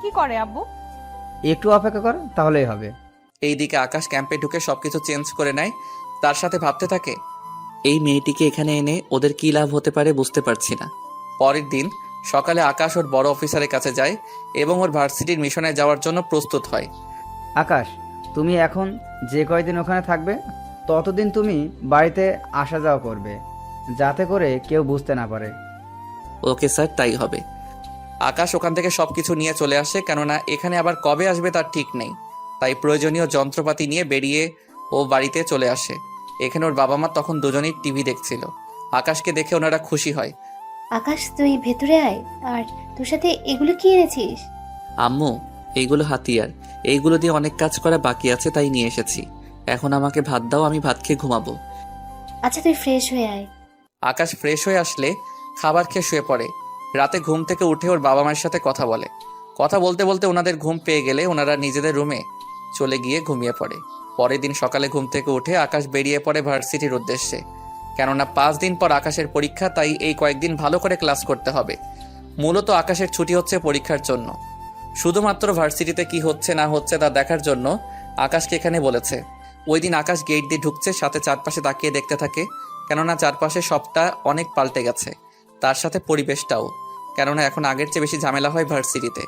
A: কি করে আব্বু?
F: একটু অপেক্ষা কর, তাহলেই হবে।
D: এইদিকে আকাশ ক্যাম্পে ঢুকে সবকিছু চেঞ্জ করে নেয়। তার সাথে ভাবতে থাকে, এই মেয়েটিকে এখানে এনে ওদের কী লাভ হতে পারে বুঝতে পারছি না। পরের দিন সকালে আকাশ ওর বড় অফিসারের কাছে যায় এবং ওর ভার্সিটির মিশনে যাওয়ার জন্য প্রস্তুত হয়।
F: আকাশ, তুমি এখন যে কয়দিন ওখানে থাকবে ততদিন তুমি বাড়িতে আসা যাওয়া করবে, যাতে করে কেউ বুঝতে না পারে।
D: ওকে স্যার, তাই হবে। আকাশ ওখান থেকে সবকিছু নিয়ে চলে আসে, কেননা এখানে আবার কবে আসবে তার ঠিক নেই। তাই প্রয়োজনীয় যন্ত্রপাতি নিয়ে বেরিয়ে ও বাড়িতে চলে আসে। এখানে ওর বাবা মা তখন দুজনেই টিভি দেখছিল। আকাশকে দেখে ওনারা খুশি হয়।
H: আকাশ, তুই ভেতরে আয়। আর তোর সাথে এগুলো কি এনেছিস?
D: আম্মু, এইগুলো হাতিয়ার, এইগুলো দিয়ে অনেক কাজ করা বাকি আছে, তাই নিয়ে এসেছি। এখন আমাকে ভাত দাও, আমি ভাত খেয়ে ঘুমাবো।
H: আচ্ছা, তুই ফ্রেশ হয়ে আয়।
D: আকাশ ফ্রেশ হয়ে আসলে খাবার খেয়ে শুয়ে পড়ে। রাতে ঘুম থেকে উঠে ওর বাবা মায়ের সাথে কথা বলে। কথা বলতে বলতে ওনাদের ঘুম পেয়ে গেলে ওনারা নিজেদের রুমে চলে গিয়ে ঘুমিয়ে পড়ে। পরের দিন সকালে ঘুম থেকে উঠে আকাশ বেরিয়ে পড়ে ভার্সিটির উদ্দেশ্যে। কেননা 5 দিন পর আকাশের পরীক্ষা, তাই এই কয়েকদিন ভালো করে ক্লাস করতে হবে। মূলত আকাশের ছুটি হচ্ছে পরীক্ষার জন্য। শুধুমাত্র ভার্সিটিতে কি হচ্ছে না হচ্ছে তা দেখার জন্য আকাশকে এখানে বলেছে। ওই দিন আকাশ গেট দিয়ে ঢুকছে, সাথে চারপাশে তাকিয়ে দেখতে থাকে, কেননা চারপাশে সবটা অনেক পাল্টে গেছে, তার সাথে পরিবেশটাও। কেননা এখন আগের চেয়ে বেশি ঝামেলা হয় ভার্সিটিতে।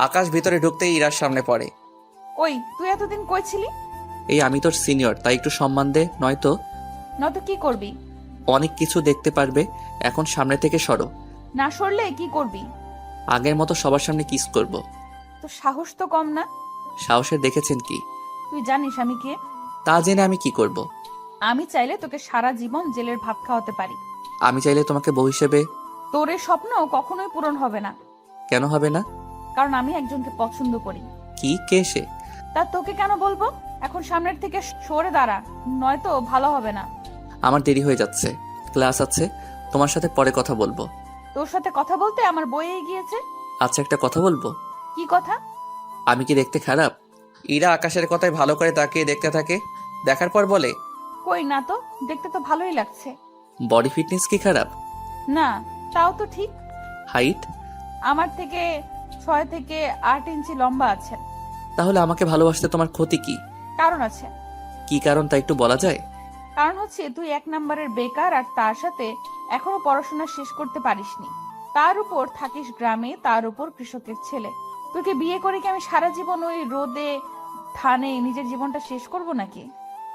D: আকাশ ভিতরে ঢুকতেই ইরার সামনে পড়ে।
A: ওই, তুই এতদিন কই ছিলি?
D: এই আমি তোর সিনিয়র, তাই একটু সম্মান দে, নয়তো
A: নয়তো কি করবি?
D: অনেক কিছু দেখতে পারবে। এখন সামনে থেকে সরো।
A: না সরলে কি করবি?
D: আগের মতো সবার সামনে কিস করব।
A: তো সাহস তো কম না।
D: সাহসের দেখেছেন কি?
A: তুই জানিস আমি কে?
D: তা জেনে আমি কি করব?
A: আমি চাইলে তোকে সারা জীবন জেলের ভাত খাওয়াতে পারি।
D: আমি চাইলে তোমাকে বউ হিসেবে।
A: তোর এই স্বপ্ন কখনোই পূরণ হবে না।
D: কেন হবে না?
A: কারণ আমি একজনকে পছন্দ করি।
D: কি, কে সে?
A: তা তোকে কেন বলবো? এখন সামনের থেকে সরে দাঁড়া, নয়তো ভালো হবে না।
D: আমার দেরি হয়ে যাচ্ছে, ক্লাস আছে, তোমার সাথে পরে কথা বলবো।
A: তোর সাথে কথা বলতে আমার বইয়ে গিয়েছে।
D: আচ্ছা, একটা কথা বলবো।
A: কি কথা?
D: আমি কি দেখতে খারাপ? ইরা আকাশের কথায় ভালো করে তাকিয়ে দেখতে থাকে। দেখার পর বলে,
A: কই না তো, দেখতে তো ভালোই লাগছে।
D: বডি ফিটনেস কি খারাপ?
A: না, তাও তো ঠিক।
D: হাইট?
A: আমার থেকে 6 থেকে 8 ইঞ্চি লম্বা আছে।
D: তাহলে আমাকে ভালোবাসতে তোমার ক্ষতি কি?
A: কারণ আছে।
D: কি কারণ তা একটু বলা যায়?
A: কারণ হচ্ছে তুই 1 নম্বরের বেকার, আর তার সাথে এখনো পড়াশোনা শেষ করতে পারিসনি। তার উপর থাকিস গ্রামে, তার উপর কৃষকের ছেলে। তোকে বিয়ে করে কি আমি সারা জীবন ওই রোদে ধানে নিজের জীবনটা শেষ করব নাকি?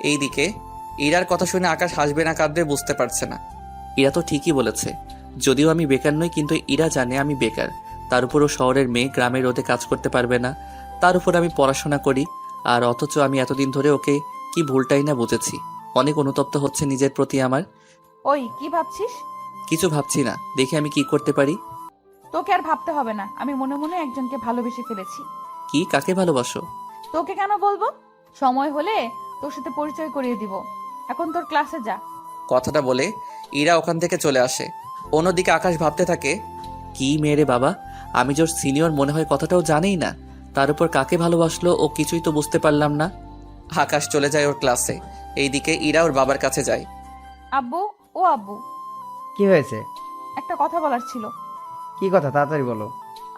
D: এইদিকে ইরার কথা শুনে আকাশ হাসবে না কাঁদবে বুঝতে পারছে না। ইরা তো ঠিকই বলেছে, যদিও আমি বেকার নই, কিন্তু ইরা জানে আমি বেকার। তার উপরও শহরের মেয়ে গ্রামের রোদে কাজ করতে পারবে না। তার উপর আমি পড়াশোনা করি, আর অথচ আমি এতদিন ধরে ওকে কি ভুলটাই না বুঝেছি। অনেক অনুতপ্ত হচ্ছে নিজের প্রতি আমার।
A: ওই, কি ভাবছিস?
D: কিছু ভাবছি না, দেখি আমি কি করতে পারি।
A: তোকে আর ভাবতে হবে না, আমি মনে মনে একজনকে ভালোবেসে ফেলেছি।
D: কি, কাকে ভালোবাসো?
A: তোকে কেন বলবো, সময় হলে তোর সাথে পরিচয় করিয়ে দিব। এখন তোর ক্লাসে যা।
D: কথাটা বলে ইরা ওখান থেকে চলে আসে। অন্যদিকে আকাশ ভাবতে থাকে, কি মেয়ে রে বাবা, আমি যে ওর সিনিয়র মনে হয় কথাটাও জানেই না, তার উপর কাকে ভালোবাসলো ও কিছুই তো বুঝতে পারলাম না। আকাশ চলে যায় ওর ক্লাসে। এইদিকে ইরা ওর বাবার কাছে যায়।
A: আব্বু, ও আব্বু,
F: কি হয়েছে?
A: একটা কথা বলার ছিল।
F: কি কথা, তাড়াতাড়ি বলো।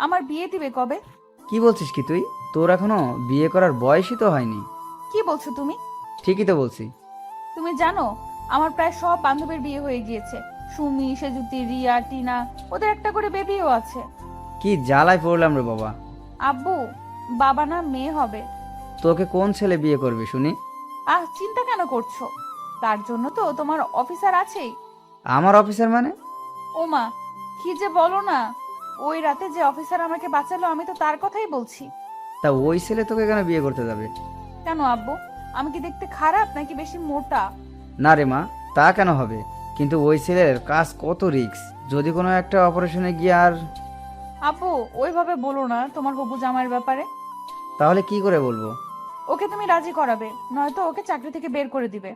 A: আমার বিয়ে দিবে কবে?
F: কি বলছিস কি তুই? তোর এখনো বিয়ে করার বয়সই তো হয়নি।
A: কি বলছো তুমি?
F: ঠিকই তো বলছি।
A: তুমি জানো আমার প্রায় সব বান্ধবীর বিয়ে হয়ে গিয়েছে। সুমি, সেজুতি, রিয়া, টিনা, ওদের একটা করে বেবিও আছে।
F: কি জ্বালায় পড়লাম রে বাবা।
A: আব্বু, বাবা না মেয়ে হবে।
F: তোকে কোন ছেলে বিয়ে করবে শুনি?
A: চিন্তা কেন করছো? তার জন্য তো তোমার অফিসার আছেই।
F: আমার অফিসার মানে?
A: ওমা, কি যে বলো না। ওই রাতে যে অফিসার আমাকে বাঁচালো, আমি তো তার কথাই বলছি।
F: তা ওই ছেলে তোকে কেন বিয়ে করতে যাবে?
A: কেন আব্বু, আমি কি দেখতে খারাপ নাকি বেশি মোটা?
F: না রে মা, তা কেন হবে? কিন্তু ওই ছেলের কাজ কত রিস্ক, যদি কোনো একটা অপারেশনে গিয়ে আর...
A: আব্বু, ওইভাবে বলো না তোমার হবু জামাইয়ের ব্যাপারে।
F: তাহলে কি করে বলবো?
A: ওকে তুমি রাজি করাবে, নয়তো ওকে চাকরি থেকে বের করে দিবে।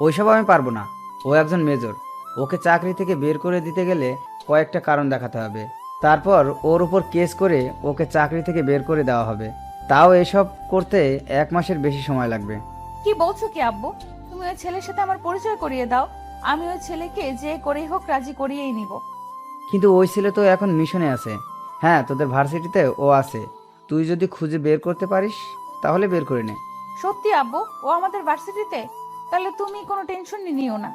F: ওইসব আমি পারবো না। ও একজন মেজর। ওকে চাকরি থেকে বের করে দিতে গেলে কয়েকটা কারণ দেখাতে হবে। তারপর ওর উপর কেস করে ওকে চাকরি থেকে বের করে দেওয়া হবে। তাও এসব করতে 1 মাসের বেশি সময় লাগবে।
A: কি বলছো কি আব্বু? তুমি ওই ছেলের সাথে আমার পরিচয় করিয়ে দাও, আমি ওই ছেলেকে যে করেই হোক রাজি করিয়েই নিব।
F: কিন্তু ওই ছেলে তো এখন মিশনে আছে। হ্যাঁ, তোদের ভার্সিটিতে ও আছে। তুই যদি খুঁজে বের করতে পারিস তাহলে বের করে নে।
A: সত্যি আব্বু, ও আমাদের ভার্সিটিতে? তাহলে তুমি কোনো টেনশন নিও না,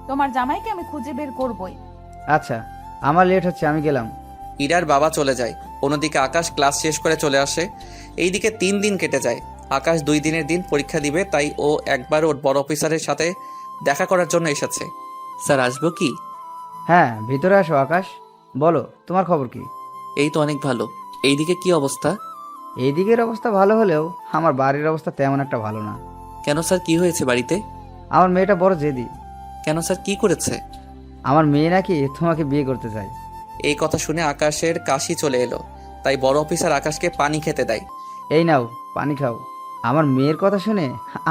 A: তোমার জামাইকে আমি খুঁজে বের করবই।
F: আচ্ছা, আমার লেট হচ্ছে, আমি গেলাম।
D: ইরার বাবা চলে যায়। অন্যদিকে আকাশ ক্লাস শেষ করে চলে আসে। এইদিকে 3 দিন কেটে যায়। আকাশ 2 দিনের দিন পরীক্ষা দিবে, তাই ও একবার ওর বড় অফিসারের সাথে দেখা করার জন্য এসেছে। স্যার, আসবো কি?
F: হ্যাঁ, ভিতরে আসো আকাশ। বলো, তোমার খবর কি?
D: এই তো অনেক ভালো। এইদিকে কি অবস্থা?
F: এই দিকের অবস্থা ভালো হলেও আমার বাড়ির অবস্থা তেমন একটা ভালো না।
D: কেন স্যার, কি হয়েছে বাড়িতে?
F: আমার মেয়েটা বড় জেদি।
D: কেন স্যার, কি করেছে?
F: আমার মেয়ে নাকি তোমাকে বিয়ে করতে চায়।
D: এই কথা শুনে আকাশের কাশি চলে এলো, তাই বড় অফিসার আকাশকে পানি খেতে দেয়।
F: এই নাও, পানি খাও। আমার মেয়ের কথা শুনে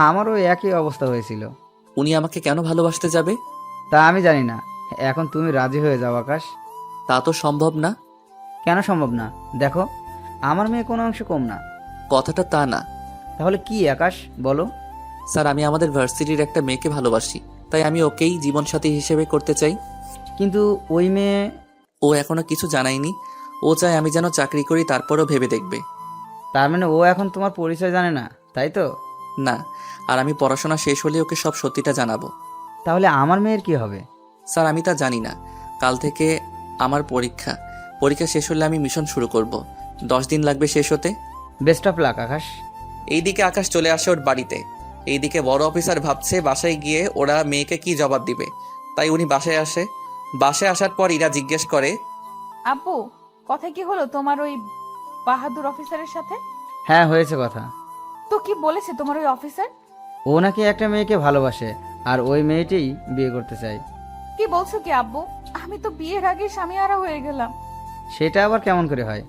F: আমারও একই অবস্থা হয়েছিল।
D: উনি আমাকে কেন ভালোবাসতে যাবে?
F: তা আমি জানি না। এখন তুমি রাজি হয়ে যাও আকাশ।
D: তা তো সম্ভব না।
F: কেন সম্ভব না? দেখো, আমার মেয়ে কোনো অংশ কম না।
D: কথাটা তা না।
F: তাহলে কি আকাশ, বলো।
D: স্যার, আমি আমাদের ভার্সিটির একটা মেয়েকে ভালোবাসি, তাই আমি ওকেই জীবনসাথী হিসেবে করতে চাই।
F: কিন্তু ওই মেয়ে...
D: ও এখনো কিছু জানায়নি। ও চায় আমি যেন চাকরি করি, তারপরও ভেবে দেখবে।
F: তার মানে ও এখন তোমার পরিচয় জানে না, তাই তো?
D: না, আর আমি পড়াশোনা শেষ হলে ওকে সব সত্যিটা জানাবো।
F: তাহলে আমার মেয়ের কি হবে?
D: স্যার, আমি তা জানি না। কাল থেকে আমার পরীক্ষা। পরীক্ষা শেষ হলে আমি মিশন শুরু করব। 10 দিন লাগবে শেষ হতে।
F: বেস্ট অফ লাক আকাশ।
D: এইদিকে আকাশ চলে আসে ওর বাড়িতে। এইদিকে বড় অফিসার ভাবছে বাসায় গিয়ে ওরা মেয়েকে কি জবাব দিবে, তাই উনি বাসায় আসে। বাসায় আসার পর ইরা জিজ্ঞেস করে,
A: আব্বু, কথা কি হলো তোমার ওই বাহাদুর অফিসারের সাথে?
F: হ্যাঁ, হয়েছে কথা।
A: তো কি বলেছে তোমার ওই অফিসার?
F: ও নাকি একটা মেয়েকে ভালোবাসে, আর ওই মেয়েটিই বিয়ে করতে চায়।
A: কি বলছো কি আব্বু? আমি তো বিয়ের আগে স্বামীহারা হয়ে গেলাম।
F: সেটা আবার কেমন করে হয়?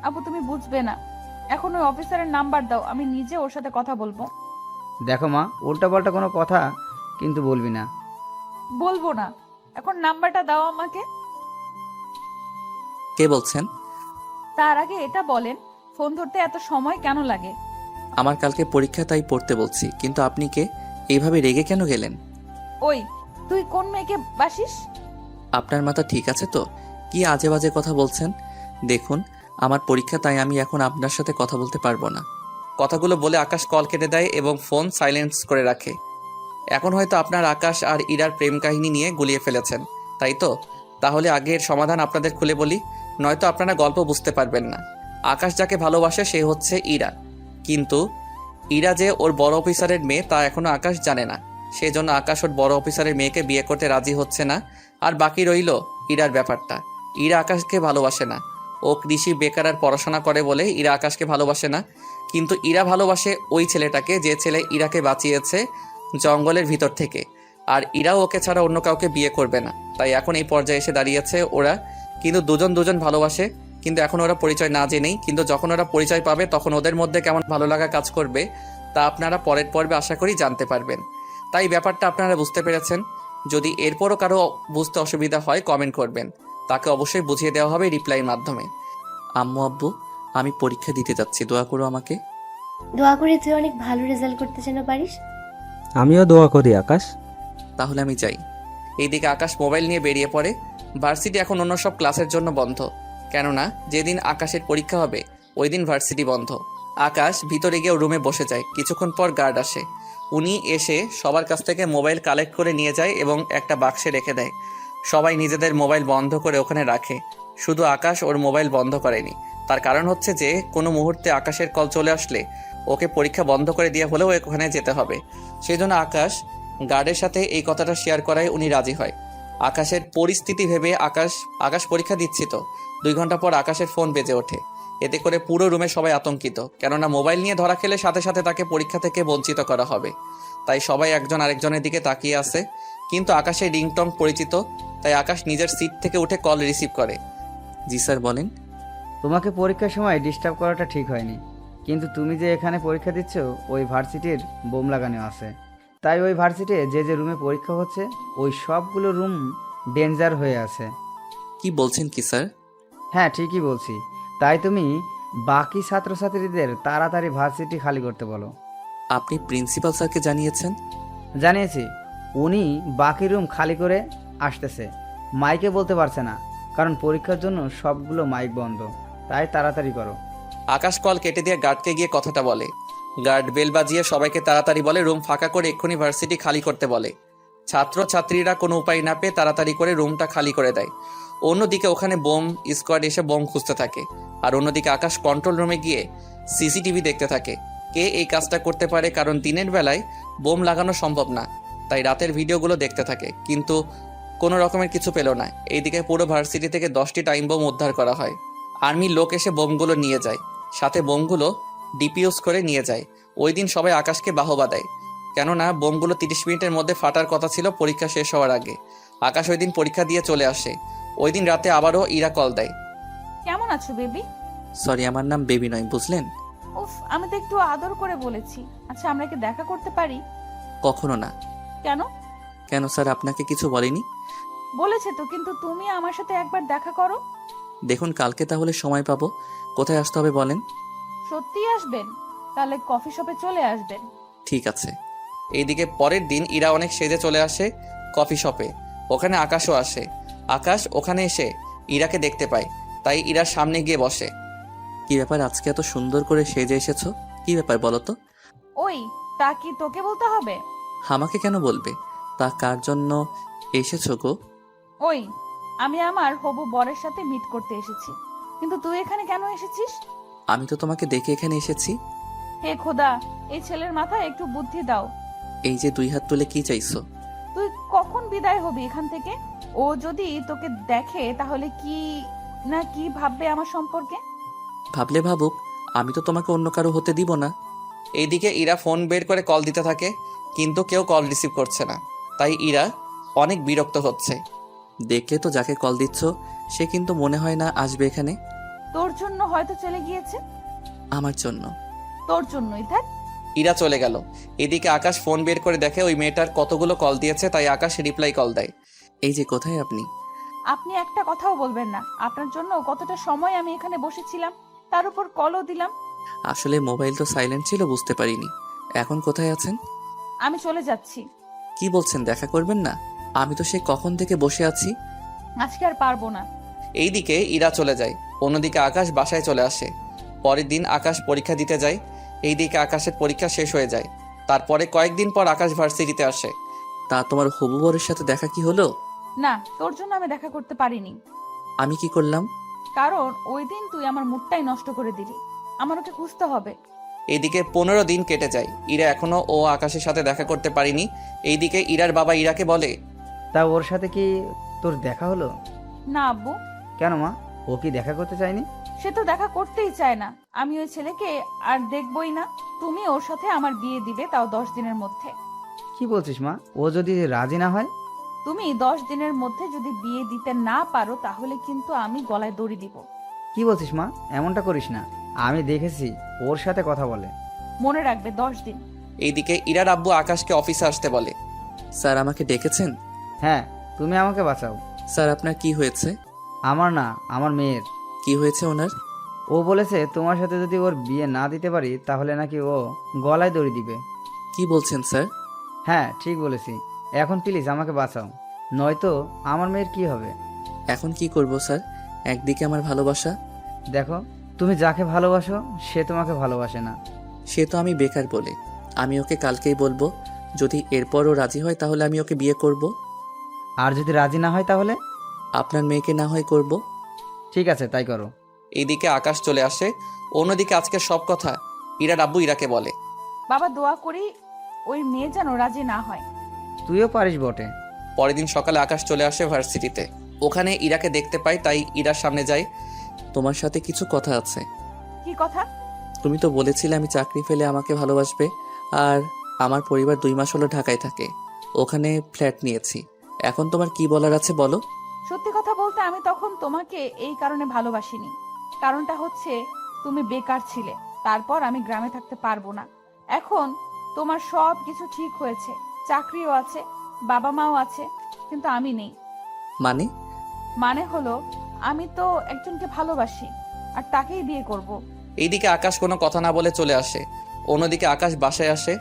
A: আব্বু, তুমি বুঝবে না। এখন ওই অফিসারের নাম্বার দাও, আমি নিজে ওর সাথে কথা বলবো।
F: দেখো মা, উল্টাপাল্টা কোনো কথা কিন্তু বলবি না।
A: বলবো না। এখন নাম্বারটা দাও আমাকে।
D: কে বলছেন?
A: তার আগে এটা বলেন, ফোন ধরতে এত সময় কেন লাগে?
D: আমার কালকে পরীক্ষা, তাই পড়তে বলছি। কিন্তু আপনি কে? এইভাবে রেগে কেন গেলেন?
A: ওই, তুই কোন মেয়েকে বাসিস?
D: আপনার মাথা ঠিক আছে তো? কি আজে বাজে কথা বলছেন? দেখুন, আমার পরীক্ষা, তাই আমি এখন আপনার সাথে কথা বলতে পারবো না। কথাগুলো বলে আকাশ কল কেটে দেয় এবং ফোন সাইলেন্স করে রাখে। এখন হয়তো আপনার আকাশ আর ইরার প্রেম কাহিনী নিয়ে গুলিয়ে ফেলেছেন, তাই তো? তাহলে আগের সমাধান আপনাদের খুলে বলি, নয়তো আপনারা গল্প বুঝতে পারবেন না। আকাশ যাকে ভালোবাসে সে হচ্ছে ইরা, কিন্তু ইরা যে ওর বড় অফিসারের মেয়ে তা এখনো আকাশ জানে না। সেজন্য আকাশ ওর বড় অফিসারের মেয়েকে বিয়ে করতে রাজি হচ্ছে না। আর বাকি রইল ইরার ব্যাপারটা। ইরা আকাশকে ভালোবাসে না। ও কৃষি বেকার আর পড়াশোনা করে বলে ইরা আকাশকে ভালোবাসে না। কিন্তু ইরা ভালোবাসে ওই ছেলেটাকে, যে ছেলে ইরাকে বাঁচিয়েছে জঙ্গলের ভিতর থেকে। আর ইরাও ওকে ছাড়া অন্য কাউকে বিয়ে করবে না। তাই এখন এই পর্যায়ে এসে দাঁড়িয়েছে ওরা। কিন্তু দুজন দুজন ভালোবাসে, কিন্তু এখন ওরা পরিচয় না জেনেই। কিন্তু যখন ওরা পরিচয় পাবে তখন ওদের মধ্যে কেমন ভালো লাগা কাজ করবে তা আপনারা পরের পর্বে আশা করি জানতে পারবেন। তাই ব্যাপারটা আপনারা বুঝতে পেরেছেন। যদি এরপরও কারো বুঝতে অসুবিধা হয় কমেন্ট করবেন, তাকে অবশ্যই বুঝিয়ে দেওয়া হবে রিপ্লাইয়ের মাধ্যমে। আম্মু আব্বু, আমি পরীক্ষা দিতে যাচ্ছি, দোয়া করো আমাকে।
H: দোয়া করি তুই অনেক ভালো রেজাল্ট করতে যেন পারিস।
E: আমিও দোয়া করি আকাশ।
D: তাহলে আমি যাই। এইদিকে আকাশ মোবাইল নিয়ে বেরিয়ে পড়ে। ভার্সিটি এখন অন্য সব ক্লাসের জন্য বন্ধ, কেননা যেদিন আকাশের পরীক্ষা হবে ওই দিন ভার্সিটি বন্ধ। আকাশ ভিতরে গিয়ে রুমে বসে যায়। কিছুক্ষণ পর গার্ড আসে। উনি এসে সবার কাছ থেকে মোবাইল কালেক্ট করে নিয়ে যায় এবং একটা বাক্সে রেখে দেয়। সবাই নিজেদের মোবাইল বন্ধ করে ওখানে রাখে, শুধু আকাশ ওর মোবাইল বন্ধ করেনি। তার কারণ হচ্ছে যে কোনো মুহূর্তে আকাশের কল চলে আসলে ওকে পরীক্ষা বন্ধ করে দিয়ে হলেও ওখানে যেতে হবে। সেই জন্য আকাশ গার্ডের সাথে এই কথাটা শেয়ার করায় উনি রাজি হয়। আকাশের পরিস্থিতি ভেবে আকাশ পরীক্ষা দিচ্ছি তো 2 ঘন্টা পর আকাশের ফোন বেজে ওঠে। এতে করে পুরো রুমে সবাই আতঙ্কিত, কেননা মোবাইল নিয়ে ধরা খেলে সাথে সাথে তাকে পরীক্ষা থেকে বঞ্চিত করা হবে। তাই সবাই একজন আরেকজনের দিকে তাকিয়ে আছে। কিন্তু আকাশের রিংটং পরিচিত, তাই আকাশ নিজের সিট থেকে উঠে কল রিসিভ করে। জি স্যার, বলেন।
F: তোমাকে পরীক্ষার সময় ডিস্টার্ব করাটা ঠিক হয়নি, কিন্তু তুমি যে এখানে পরীক্ষা দিচ্ছ ওই ভার্সিটির বোম লাগানো আছে। তাই ওই ভার্সিটি যে যে রুমে পরীক্ষা হচ্ছে ওই সবগুলো রুম ডেঞ্জার হয়ে আছে।
D: কি বলছেন কি স্যার?
F: হ্যাঁ, ঠিকই বলছি। তাই তুমি বাকি ছাত্রছাত্রীদের তাড়াতাড়ি ভার্সিটি খালি করতে বলো।
D: আপনি প্রিন্সিপাল স্যারকে জানিয়েছেন?
F: জানিয়েছি, উনি বাকি রুম খালি করে আসতেছে। মাইকে বলতে পারছে না, কারণ পরীক্ষার জন্য সবগুলো মাইক বন্ধ। তাই তাড়াতাড়ি করো।
D: আকাশ কল কেটে দিয়ে গার্ডকে গিয়ে কথাটা বলে। গার্ড বেল বাজিয়ে সবাইকে তাড়াতাড়ি বলে রুম ফাঁকা করে এক্ষুনি ভার্সিটি খালি করতে বলে। ছাত্রছাত্রীরা কোনো উপায় না পেয়ে তাড়াতাড়ি করে রুমটা খালি করে দেয়। অন্যদিকে ওখানে বোম স্কোয়াড এসে বোম খুঁজতে থাকে। আর অন্যদিকে আকাশ কন্ট্রোল রুমে গিয়ে সিসিটিভি দেখতে থাকে কে এই কাজটা করতে পারে, কারণ দিনের বেলায় বোম লাগানো সম্ভব না। তাই রাতের ভিডিওগুলো দেখতে থাকে, কিন্তু কোনো রকমের কিছু পেল না। এইদিকে পুরো ভার্সিটি থেকে 10টি টাইম বোম উদ্ধার করা হয়। আর্মির লোক এসে বোমগুলো নিয়ে যায়, সাথে বোমগুলো ডিপিউজ করে নিয়ে যায়। ওই দিন সবাই আকাশকে বাহবা দেয়, কেননা বোমগুলো 30 মিনিটের মধ্যে ফাটার কথা ছিল পরীক্ষা শেষ হওয়ার আগে। আকাশ ওই দিন পরীক্ষা দিয়ে চলে আসে। ওই দিন রাতে আবারও ইরা কল দেয়।
A: কেমন আছো বেবি?
D: সরি, আমার নাম বেবি নয়, বুঝলেন?
A: উফ, আমি তো একটু আদর করে বলেছি। আচ্ছা, আমরা কি দেখা করতে পারি?
D: কখনো না।
A: কেন?
D: কেন স্যার, আপনাকে কিছু বলেনি?
A: বলেছে তো, কিন্তু তুমি আমার সাথে একবার দেখা করো।
D: দেখুন, কালকে তাহলে সময় পাবো। কোথায় আসতে হবে বলেন?
A: সত্যিই আসবেন? তাহলে কফি শপে চলে আসবেন।
D: ঠিক আছে। এইদিকে পরের দিন ইরা অনেক সেজে চলে আসে কফি শপে। ওখানে আকাশও আসে। আকাশ ওখানে এসে ইরাকে দেখতে পায়, তাই ইরার সামনে গিয়ে বসে। কি ব্যাপার, আজকে এত সুন্দর করে সেজে এসেছো? কি ব্যাপার বলো তো?
A: ওই, তা কি তোকে বলতে হবে?
D: আমাকে কেন বলবে? তা কার জন্য এসেছো গো?
A: ওই, আমি আমার হবু বরের সাথে মিট করতে এসেছি। কিন্তু তুই এখানে কেন এসেছিস?
D: আমি তো তোমাকে দেখে এখানে এসেছি।
A: হে খোদা, এই ছেলের মাথায় একটু বুদ্ধি দাও।
D: এই যে 2 হাত তুলে কি চাইছো?
A: তুই কখন বিদায় হবি এখান থেকে? ও যদি তোকে দেখে তাহলে কি না কি ভাববে আমার সম্পর্কে?
D: ভাবলে ভাবুক, আমি তো তোমাকে অন্য কারো হতে দিব না। এইদিকে ইরা ফোন বের করে কল দিতে থাকে, কিন্তু কেউ কল রিসিভ করছে না। তাই ইরা অনেক বিরক্ত হচ্ছে। দেখলে তো যাকে কল দিচ্ছ সে কিন্তু মনে হয় না আসবে এখানে।
A: তোর জন্য হয়তো চলে গিয়েছে।
D: আমার জন্য?
A: তোর জন্যই থাক।
D: ইরা চলে গেল। এদিকে আকাশ ফোন বের করে দেখে ওই মেয়েটার কতগুলো কল দিয়েছে, তাই আকাশ রিপ্লাই কল দেয়। এই যে, কোথায় আপনি?
A: আপনি একটা কথাও বলবেন না। আপনার জন্য কতটা সময় আমি এখানে বসেছিলাম, তার উপর কলও দিলাম।
D: আসলে মোবাইল তো সাইলেন্ট ছিল, বুঝতে পারিনি। এখন কোথায় আছেন?
A: আমি চলে যাচ্ছি।
D: কি বলছেন, দেখা করবেন না? আমি তো সেই কখন থেকে বসে আছি।
A: আজকে আর পারবো না।
D: এইদিকে ইরা চলে যায়। অন্যদিকে আকাশ বাসায় চলে আসে। পরের দিন আকাশ পরীক্ষা দিতে যায়। এইদিকে আকাশের পরীক্ষা শেষ হয়ে যায়। তারপরে কয়েকদিন পর আকাশ ভার্সিটিতে আসে। তা তোমার হবু বরের সাথে দেখা কি হলো?
A: না, তোর জন্য আমি দেখা করতে পারিনি।
D: আমি কি করলাম?
A: কারণ ওই দিন তুই আমার মুডটাই নষ্ট করে দিলি। আমার ওকে খুঁজতে হবে।
D: এইদিকে 15 দিন কেটে যায়। ইরা এখনো ও আকাশের সাথে দেখা করতে পারিনি। এইদিকে ইরার বাবা ইরাকে বলে,
F: তা ওর সাথে কি তোর দেখা হলো?
A: না আব্বু,
F: কেন মা, ও কি দেখা করতে চায়নি?
A: সে তো দেখা করতেই চায় না। আমি ওই ছেলেকে আর দেখবই না। তুমি ওর সাথে আমার বিয়ে দিবে, তাও 10 দিনের মধ্যে।
F: কি বলছিস মা? ও যদি রাজি না হয়?
A: তুমি 10 দিনের মধ্যে যদি বিয়ে দিতে না পারো তাহলে কিন্তু আমি গলায় দড়ি দিব।
F: কি বলছিস মা? এমনটা করিস না। আমি দেখেছি ওর সাথে কথা বলে।
A: মনে রাখবে 10 দিন।
D: এইদিকে ইরার আব্বু আকাশকে অফিসে আসতে বলে। স্যার আমাকে ডেকেছেন?
F: হ্যাঁ, তুমি আমাকে বাঁচাও।
D: স্যার আপনার কি হয়েছে?
F: আমার না, আমার মেয়ের।
D: কি হয়েছে ওনার?
F: ও বলেছে তোমার সাথে যদি ওর বিয়ে না দিতে পারি তাহলে নাকি ও গলায় দড়ি দিবে।
D: কি বলছেন স্যার?
F: হ্যাঁ, ঠিক বলেছি। এখন প্লিজ আমাকে বাঁচাও, নয়তো আমার মেয়ের কি হবে?
D: এখন কি করব স্যার? একদিকে আমার ভালোবাসা।
F: দেখো, তুমি যাকে ভালোবাসো সে তোমাকে ভালোবাসে না।
D: সে তো আমি বেকার বলে। আমি ওকে কালকেই বলবো। যদি এরপরও রাজি হয় তাহলে আমি ওকে বিয়ে করব।
F: আর যদি রাজি না হয় তাহলে?
D: আপনার মেয়েকে না হয় করব।
F: ঠিক আছে, তাই করো।
D: এইদিকে আকাশ চলে আসে। অন্যদিকে আজকের সব কথা ইরার আব্বু ইরাকে বলে।
A: বাবা দোয়া করি ওই মেয়ে যেন রাজি না হয়।
F: তুইও পারিস বটে।
D: পরের দিন সকালে আকাশ চলে আসে ভার্সিটিতে। ওখানে ইরাকে দেখতে পায়, তাই ইরার সামনে যায়। তোমার সাথে কিছু কথা আছে।
A: কি কথা?
D: তুমি তো বলেছিলে আমি চাকরি ফেলে আমাকে ভালোবাসবে। আর আমার পরিবার 2 মাস হলো ঢাকায় থাকে। ওখানে ফ্ল্যাট নিয়েছি। এখন তোমার কি বলার আছে বলো।
A: সত্যি কথা বলতে আমি তখন তোমাকে এই কারণে ভালোবাসিনি। কারণটা হচ্ছে তুমি বেকার ছিলে। তারপর আমি গ্রামে থাকতে পারবো না। এখন তোমার সব কিছু ঠিক হয়েছে, চাকরিও আছে, বাবা মাও আছে, কিন্তু আমি নেই।
D: মানে?
A: মানে হলো আমি তো একজনকে ভালোবাসি আর তাকেই বিয়ে করব।
D: এইদিকে আকাশ কোনো কথা না বলে চলে আসে। অন্যদিকে আকাশ বাসায় আসে।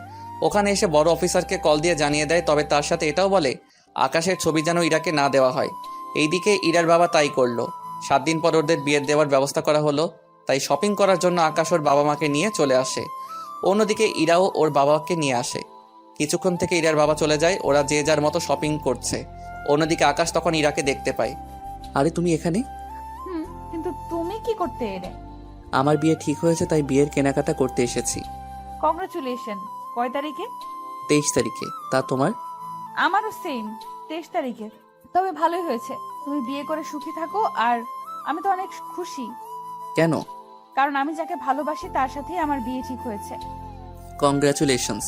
D: ওখানে এসে বড় অফিসারকে কল দিয়ে জানিয়ে দেয়, তবে তার সাথে এটাও বলে আকাশের ছবি যেন ইরাকে না দেওয়া হয়। এইদিকে ইরার বাবা তাই করলো। 7 দিন পর ওদের বিয়ের দেওয়ার ব্যবস্থা করা হলো। তাই শপিং করার জন্য আকাশ ওর বাবা মাকে নিয়ে চলে আসে। অন্যদিকে ইরাও ওর বাবাকে নিয়ে আসে। কিছুক্ষণ থেকে ইরার বাবা চলে যায়। ওরা যে যার মতো শপিং করছে। অন্যদিকে আকাশ তখন ইরাকে দেখতে পায়। আরে তুমি এখানে?
A: কিন্তু তুমি কি করতে এলে?
D: আমার বিয়ে ঠিক হয়েছে, তাই বিয়ের কেনাকাটা করতে এসেছি।
A: কংগ্রাচুলেশন। কয় তারিখে?
D: 23 তারিখে। তা তোমার?
A: আমারও সেম, 23 তারিখে। তবে ভালোই হয়েছে, তুমি বিয়ে করে সুখী থাকো। আর আমি তো অনেক খুশি,
D: কেন?
A: কারণ আমি যাকে ভালোবাসি তার সাথেই আমার বিয়ে ঠিক হয়েছে।
D: কংগ্রাচুলেশনস।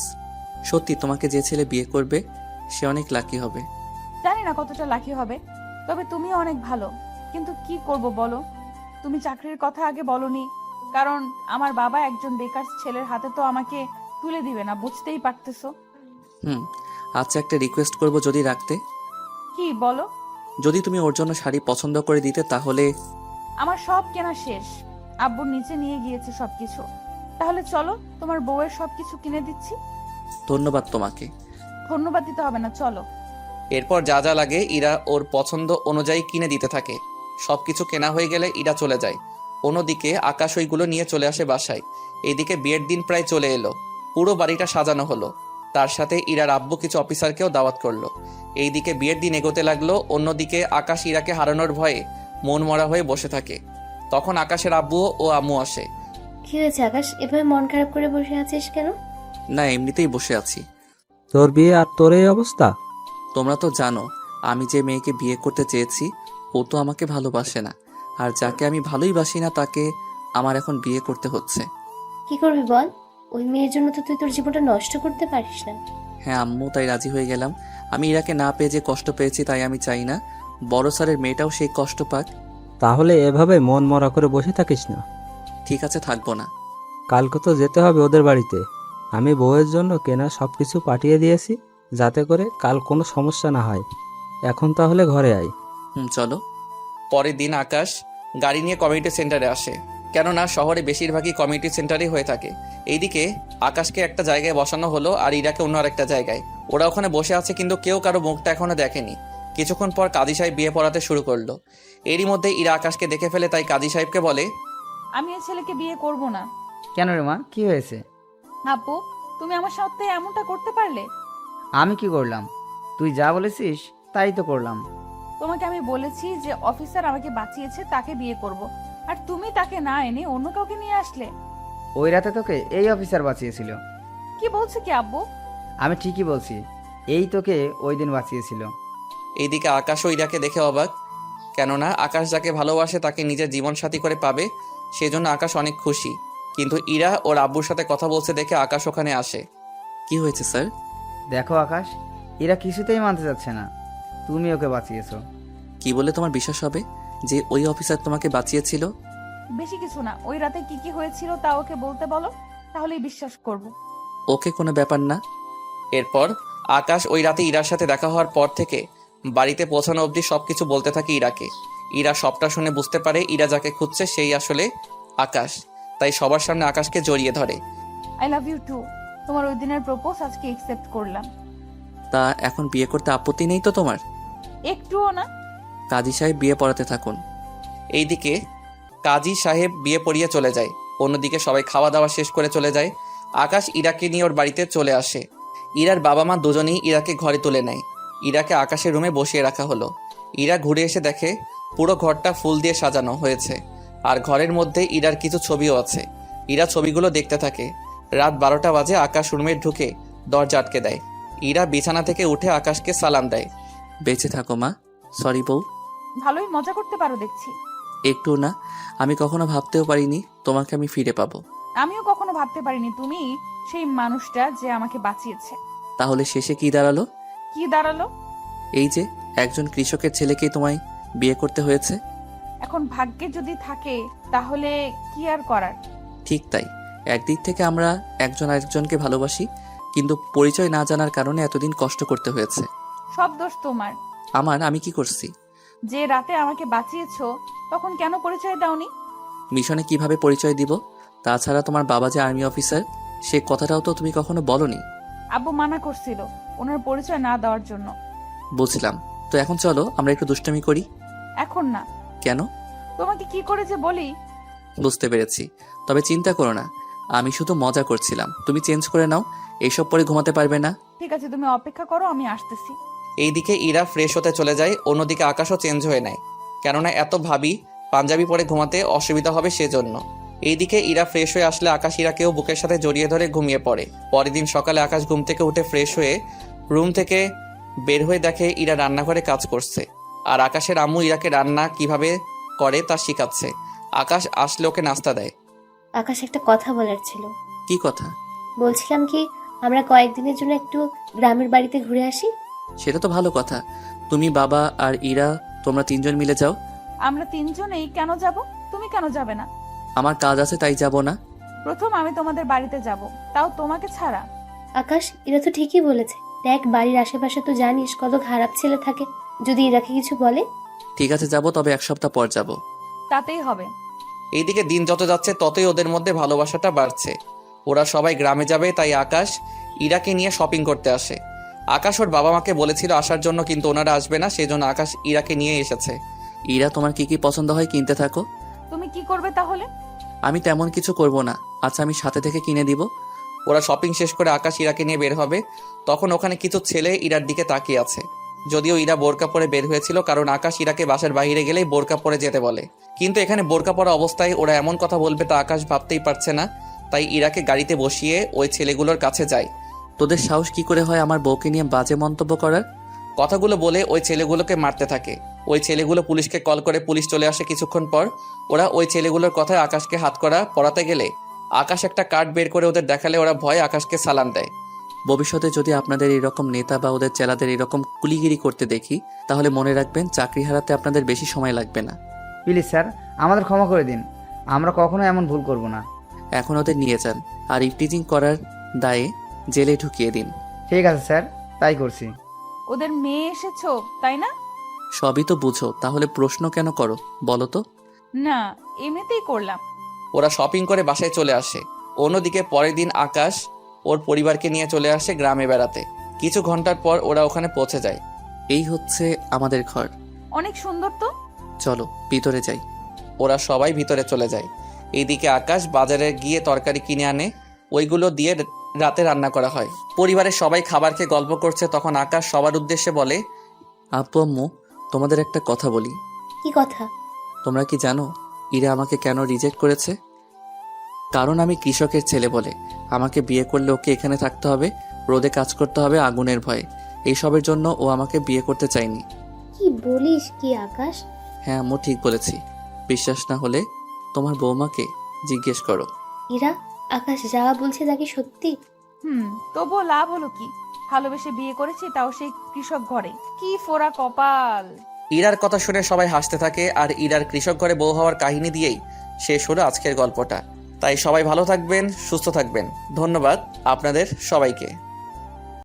D: সত্যি তোমাকে যে ছেলে বিয়ে করবে সে অনেক লাকি হবে।
A: জানি না কতটা লাকি হবে, তবে তুমিও অনেক ভালো। কিন্তু কি করব বলো, তুমি চাকরির কথা আগে বলনি। কারণ আমার বাবা একজন বেকার ছেলের হাতে তো আমাকে তুলে দিবে না, বুঝতেই পারতেছো।
D: আচ্ছা, একটা রিকোয়েস্ট করব, যদি রাখতে।
A: কি বলো?
D: যদি তুমি ওর জন্য শাড়ি পছন্দ করে দিতে তাহলে।
A: আমার সব কেনা শেষ, আব্বুর নিচে নিয়ে গিয়েছে সবকিছু। তাহলে চলো, তোমার বউয়ের সবকিছু কিনে দিচ্ছি।
D: ধন্যবাদ তোমাকে।
A: ধন্যবাদ দিতে হবে না, চলো।
D: এরপর যা যা লাগে ইরা ওর পছন্দ অনুযায়ী কিনে দিতে থাকে। সবকিছু কেনা হয়ে গেলে ইরা চলে যায়। অন্যদিকে আকাশ ওইগুলো নিয়ে চলে আসে বাসায়। এইদিকে বিয়ের দিন প্রায় চলে এলো। পুরো বাড়িটা সাজানো হলো। তার সাথে ইরার আব্বু কিছু অফিসারকেও দাওয়াত করলো। এইদিকে বিয়ের দিন এগোতে লাগলো। অন্যদিকে আকাশ ইরাকে হারানোর ভয়ে মন মরা হয়ে বসে থাকে। তখন আকাশের আব্বু ও আম্মু আসে।
H: কি হয়েছে আকাশ, এভাবে মন খারাপ করে বসে আছিস কেন?
D: না, এমনিতেই বসে আছি।
E: তোর বিয়ে আর তোর এই অবস্থা?
D: তোমরা তো জানো আমি যে মেয়েকে বিয়ে করতে চেয়েছি ও তো আমাকে ভালোবাসে না। আর যাকে আমি ভালোই বাসি না তাকে আমার এখন বিয়ে করতে হচ্ছে।
H: কি করবি বল? ওই মেয়ের জন্য তো তুই তোর জীবনটা নষ্ট করতে পারিস না।
D: হ্যাঁ আম্মু, তাই রাজি হয়ে গেলাম। আমি ইরাকে না পেয়ে যে কষ্ট পেয়েছি তাই আমি চাই না বড় স্যারের মেয়েটাও সেই কষ্ট পাক।
E: তাহলে এভাবে মন মরা করে বসে থাকিস না।
D: ঠিক আছে, থাকবো না।
E: কালকে তো যেতে হবে ওদের বাড়িতে। আমি বউয়ের জন্য কেনা সব কিছু পাঠিয়ে দিয়েছি, যাতে করে কাল কোনো সমস্যা না হয়। এখন তাহলে ঘরে আয়।
D: চলো। পরের দিন আকাশ গাড়ি নিয়ে কমিউনিটি সেন্টারে আসে। কেননা শহরে বেশিরভাগই কমিউনিটি সেন্টারই হয়ে থাকে। এইদিকে আকাশকে একটা জায়গায় বসানো হলো আর ইরাকে অন্য আরেকটা জায়গায়। ওরা ওখানে বসে আছে, কিন্তু কেউ কারো মুখটা এখনো দেখেনি। কিছুক্ষণ পর কাজী সাহেব বিয়ে পড়াতে শুরু করলো। এরই মধ্যে ইরা আকাশকে দেখে ফেলে, তাই কাজী সাহেবকে বলে,
A: আমি এই ছেলেকে বিয়ে করব না।
F: কেন রে মা, কি হয়েছে?
A: আব্বু, তুমি আমার সাথে এমনটা করতে পারলে?
F: আমি কি করলাম? তুই যা বলেছিস তাই তো করলাম।
A: তোমাকে আমি বলেছি যে অফিসার আমাকে বাঁচিয়েছে তাকে বিয়ে করব, আর তুমি তাকে না এনে অন্য কাউকে নিয়ে আসলে।
F: ওই রাতে তোকে এই অফিসার বাঁচিয়েছিল।
A: কি বলছো কি আব্বু?
F: আমি ঠিকই বলছি, এই তোকে ওই দিন বাঁচিয়েছিল।
D: এইদিকে আকাশও ইরাকে দেখে অবাক। কেননা আকাশ যাকে ভালোবাসে তাকে নিজের জীবনসাথী করে পাবে, সেজন্য আকাশ অনেক খুশি। কিন্তু ইরা ওর আব্বুর সাথে কথা বলছে দেখে আকাশ ওখানে আসে। কি হয়েছে স্যার?
F: দেখো আকাশ, এরা কিছুতেই মানতে চাচ্ছে না তুমি ওকে বাঁচিয়েছো।
D: কি বলে তোমার বিশ্বাস হবে যে ওই অফিসার তোমাকে বাঁচিয়েছিল?
A: বেশি কিছু না, ওই রাতে কি কি হয়েছিল তা ওকে বলতে বলো, তাহলেই বিশ্বাস করব।
D: ওকে কোনো ব্যাপার না। এরপর আকাশ ওই রাতে ইরার সাথে দেখা হওয়ার পর থেকে বাড়িতে পৌঁছানো অবধি সবকিছু বলতে থাকে ইরাকে। ইরা সবটা শুনে বুঝতে পারে ইরা যাকে খুঁজছে সেই আসলে আকাশ, তাই সবার সামনে আকাশকে জড়িয়ে ধরে।
A: I love you too. তোমার ওই দিনের প্রপোজ আজকে একসেপ্ট করলাম।
D: তা এখন বিয়ে করতে আপত্তি নেই তো তোমার?
A: একটুও না।
D: কাজী সাহেব বিয়ে পড়াতে থাকুন। এইদিকে কাজী সাহেব বিয়ে পড়িয়ে চলে যায়, অন্যদিকে সবাই খাওয়া দাওয়া শেষ করে চলে যায়। আকাশ ইরাকে নিয়ে ওর বাড়িতে চলে আসে। ইরার বাবা মা দুজনেই ইরাকে ঘরে তুলে নেয়। ইরাকে আকাশের রুমে বসিয়ে রাখা হলো। ইরা ঘুরে এসে দেখে পুরো ঘরটা ফুল দিয়ে সাজানো হয়েছে, আর ঘরের মধ্যে ইরার কিছু ছবিও আছে। ইরা ছবিগুলো দেখতে থাকে। রাত 12টা বাজে আকাশ রুমে ঢুকে দরজা আটকে দেয়। ইরা বিছানা থেকে উঠে আকাশকে সালাম দেয়। বেঁচে থাকো মা। সরি বউ।
A: ভালোই মজা করতে পারো দেখছি।
D: একটু না, আমি কখনো ভাবতেও পারিনি তোমাকে আমি ফিরে পাবো।
A: আমিও কখনো ভাবতে পারিনি তুমি সেই মানুষটা যে আমাকে বাঁচিয়েছে।
D: তাহলে শেষে কি দাঁড়ালো?
A: কি দাঁড়ালো?
D: এই যে একজন কৃষকের ছেলেকেই তোমায় বিয়ে করতে হয়েছে।
A: এখন ভাগ্যে যদি থাকে তাহলে কি আর করার।
D: ঠিক তাই, একদিক থেকে আমরা একজন আরেকজনকে ভালোবাসি, কিন্তু পরিচয় না জানার কারণে এতদিন কষ্ট করতে হয়েছে।
A: সব দোষ তোমার।
D: আমি কি করছি?
A: যে রাতে আমাকে বাঁচিয়েছো তখন কেন পরিচয় দাওনি?
D: মিশনে কিভাবে পরিচয় দিব? তাছাড়া তোমার বাবা যে আর্মি অফিসার, সে কথাটাও তো তুমি কখনো বলনি।
A: আব্বু মানা করছিল ওনার পরিচয় না দেওয়ার জন্য।
D: বুঝলাম, তো এখন চলো আমরা একটু দুষ্টামি করি।
A: এখন না।
D: কেন?
A: তোমাকে কি করে যে বলি।
D: বুঝতে পেরেছি, তবে চিন্তা করো না, আমি শুধু মজা করছিলাম। তুমি চেঞ্জ করে নাও, এইসব পরে ঘুমাতে পারবে না।
A: ঠিক আছে, তুমি অপেক্ষা করো, আমি আসতেছি।
D: এইদিকে ইরা ফ্রেশ হতে চলে যায়, অন্যদিকে আকাশও চেঞ্জ হয়ে নেয়, কেননা এত ভাবি পাঞ্জাবি পরে ঘুমাতে অসুবিধা হবে সেজন্য। এইদিকে ইরা ফ্রেশ হয়ে আসলে আকাশ ইরাকেও বুকের সাথে জড়িয়ে ধরে ঘুমিয়ে পড়ে। পরের দিন সকালে আকাশ ঘুম থেকে উঠে ফ্রেশ হয়ে রুম থেকে বের হয়ে দেখে ইরা রান্নাঘরে কাজ করছে, আর আকাশের আম্মু ইরাকে রান্না কিভাবে করে তা শিখাচ্ছে। আকাশ আসলে ওকে নাস্তা দেয়।
H: আকাশ, একটা কথা বলার ছিল।
D: কি কথা?
H: বলছিলাম কি, আমরা কয়েকদিনের জন্য একটু গ্রামের বাড়িতে ঘুরে আসি।
D: সেটা তো ভালো কথা, তুমি, বাবা আর ইরা তোমরা তিনজন মিলে যাও।
A: আমরা তিনজনেই কেন যাব? তুমি কেন যাবে না?
D: আমার কাজ আছে তাই যাব না।
A: প্রথম আমি তোমাদের বাড়িতে যাব, তাও তোমাকে ছাড়া।
H: আকাশ, এরা তো ঠিকই বলেছে। দেখ, বাড়ির আশেপাশে তো জানিস কত খারাপ ছেলে থাকে। যদি এরাকে কিছু বলে।
D: ঠিক আছে যাব, তবে 1 সপ্তাহ পর যাব।
A: তাতেই হবে।
D: এইদিকে দিন যত যাচ্ছে ততই ওদের মধ্যে ভালোবাসাটা বাড়ছে। ওরা সবাই গ্রামে যাবে, তাই আকাশ ইরাকে নিয়ে শপিং করতে আসে। আকাশ ওর বাবা মাকে বলেছিল আসার জন্য, কিন্তু ওনারা আসবে না, সেজন্য আকাশ ইরাকে নিয়ে এসেছে। ইরা, তোমার কি কি পছন্দ হয় কিনতে থাকো।
A: তুমি কি করবে তাহলে?
D: আমি তেমন কিছু করব না। আচ্ছা, আমি সাথে থেকে কিনে দিব। ওরা শপিং শেষ করে আকাশ ইরাকে নিয়ে বের হবে, তখন ওখানে কিছু ছেলে ইরার দিকে তাকিয়ে আছে। যদিও ইরা বোরকা পরে বের হয়েছিল, কারণ আকাশ ইরাকে বাসার বাইরে গেলেই বোরকা পরে যেতে বলে। কিন্তু এখানে বোরকা পরা অবস্থায় ওরা এমন কথা বলবে তা আকাশ ভাবতেই পারছে না, তাই ইরাকে গাড়িতে বসিয়ে ওই ছেলেগুলোর কাছে যায়। তোদের সাহস কি করে হয় আমার বউকে নিয়ে বাজে মন্তব্য করার? কথাগুলো বলে ওই ছেলেগুলোকে মারতে থাকে। ওই ছেলেগুলো পুলিশকে কল করে, পুলিশ চলে আসে কিছুক্ষণ পর। ওরা ওই ছেলেগুলোর কথায় আকাশকে হাতকড়া পরাতে গেলে আকাশ একটা কার্ড বের করে ওদের দেখালে ওরা ভয়ে আকাশকে সালাম দেয়। ভবিষ্যতে যদি আপনাদের এরকম নেতা বা ওদের চেলাদের এরকম কুলিগিরি করতে দেখি, তাহলে মনে রাখবেন চাকরি হারাতে আপনাদের বেশি সময় লাগবে না।
F: প্লিজ স্যার, আমাদের ক্ষমা করে দিন, আমরা কখনো এমন ভুল করব না।
D: এখন ওদের নিয়ে যান, আর ইফটিজিং করার দায়ে জেলে ঢুকিয়ে দিন।
F: ঠিক আছে স্যার, তাই করছি।
A: ওদের মেয়ে এসেছো তাই না?
D: সবই তো বুঝো, তাহলে প্রশ্ন কেন করো বলো তো?
A: না, এমনিতেই করলাম।
D: ওরা শপিং করে বাসায় চলে আসে। অন্যদিকে পরের দিন আকাশ ওর পরিবারকে নিয়ে চলে আসে গ্রামে বেড়াতে। কিছু ঘন্টার পর ওরা ওখানে পৌঁছে যায়। এই হচ্ছে আমাদের ঘর।
A: অনেক সুন্দর তো।
D: চলো ভিতরে যাই। ওরা সবাই ভিতরে চলে যায়। এইদিকে আকাশ বাজারে গিয়ে তরকারি কিনে আনে, ওইগুলো দিয়ে রাতে রান্না করা হয়। পরিবারের সবাই খাবার খেয়ে গল্প করছে, তখন আকাশ সবার উদ্দেশ্যে বলে, আব্বু আম্মু, তোমাদের একটা কথা বলি।
H: কি কথা?
D: তোমরা কি জানো ইরা আমাকে কেন রিজেক্ট করেছে? কারণ আমি কৃষকের ছেলে বলে। আমাকে বিয়ে করলে ওকে এখানে থাকতে হবে, রোদে কাজ করতে হবে আগুনের ভয়ে। এইসবের জন্য ও আমাকে বিয়ে করতে চায়নি।
H: কি বলিস কি আকাশ?
D: হ্যাঁ আম্মু, ঠিক বলেছি। বিশ্বাস না হলে তোমার বৌমাকে জিজ্ঞেস করো।
H: ইরা, আকাশ যা বলছে তা কি সত্যি?
A: তবুও লাভ হলো কি? ভালোবেসে বিয়ে করেছি, তাও সেই কৃষক ঘরে। কি ফোড়া কপাল।
D: ইরার কথা শুনে সবাই হাসতে থাকে, আর ইরার কৃষক ঘরে বউ হওয়ার কাহিনী দিয়েই শেষ হলো আজকের গল্পটা। তাই সবাই ভালো থাকবেন, সুস্থ থাকবেন। ধন্যবাদ আপনাদের সবাইকে।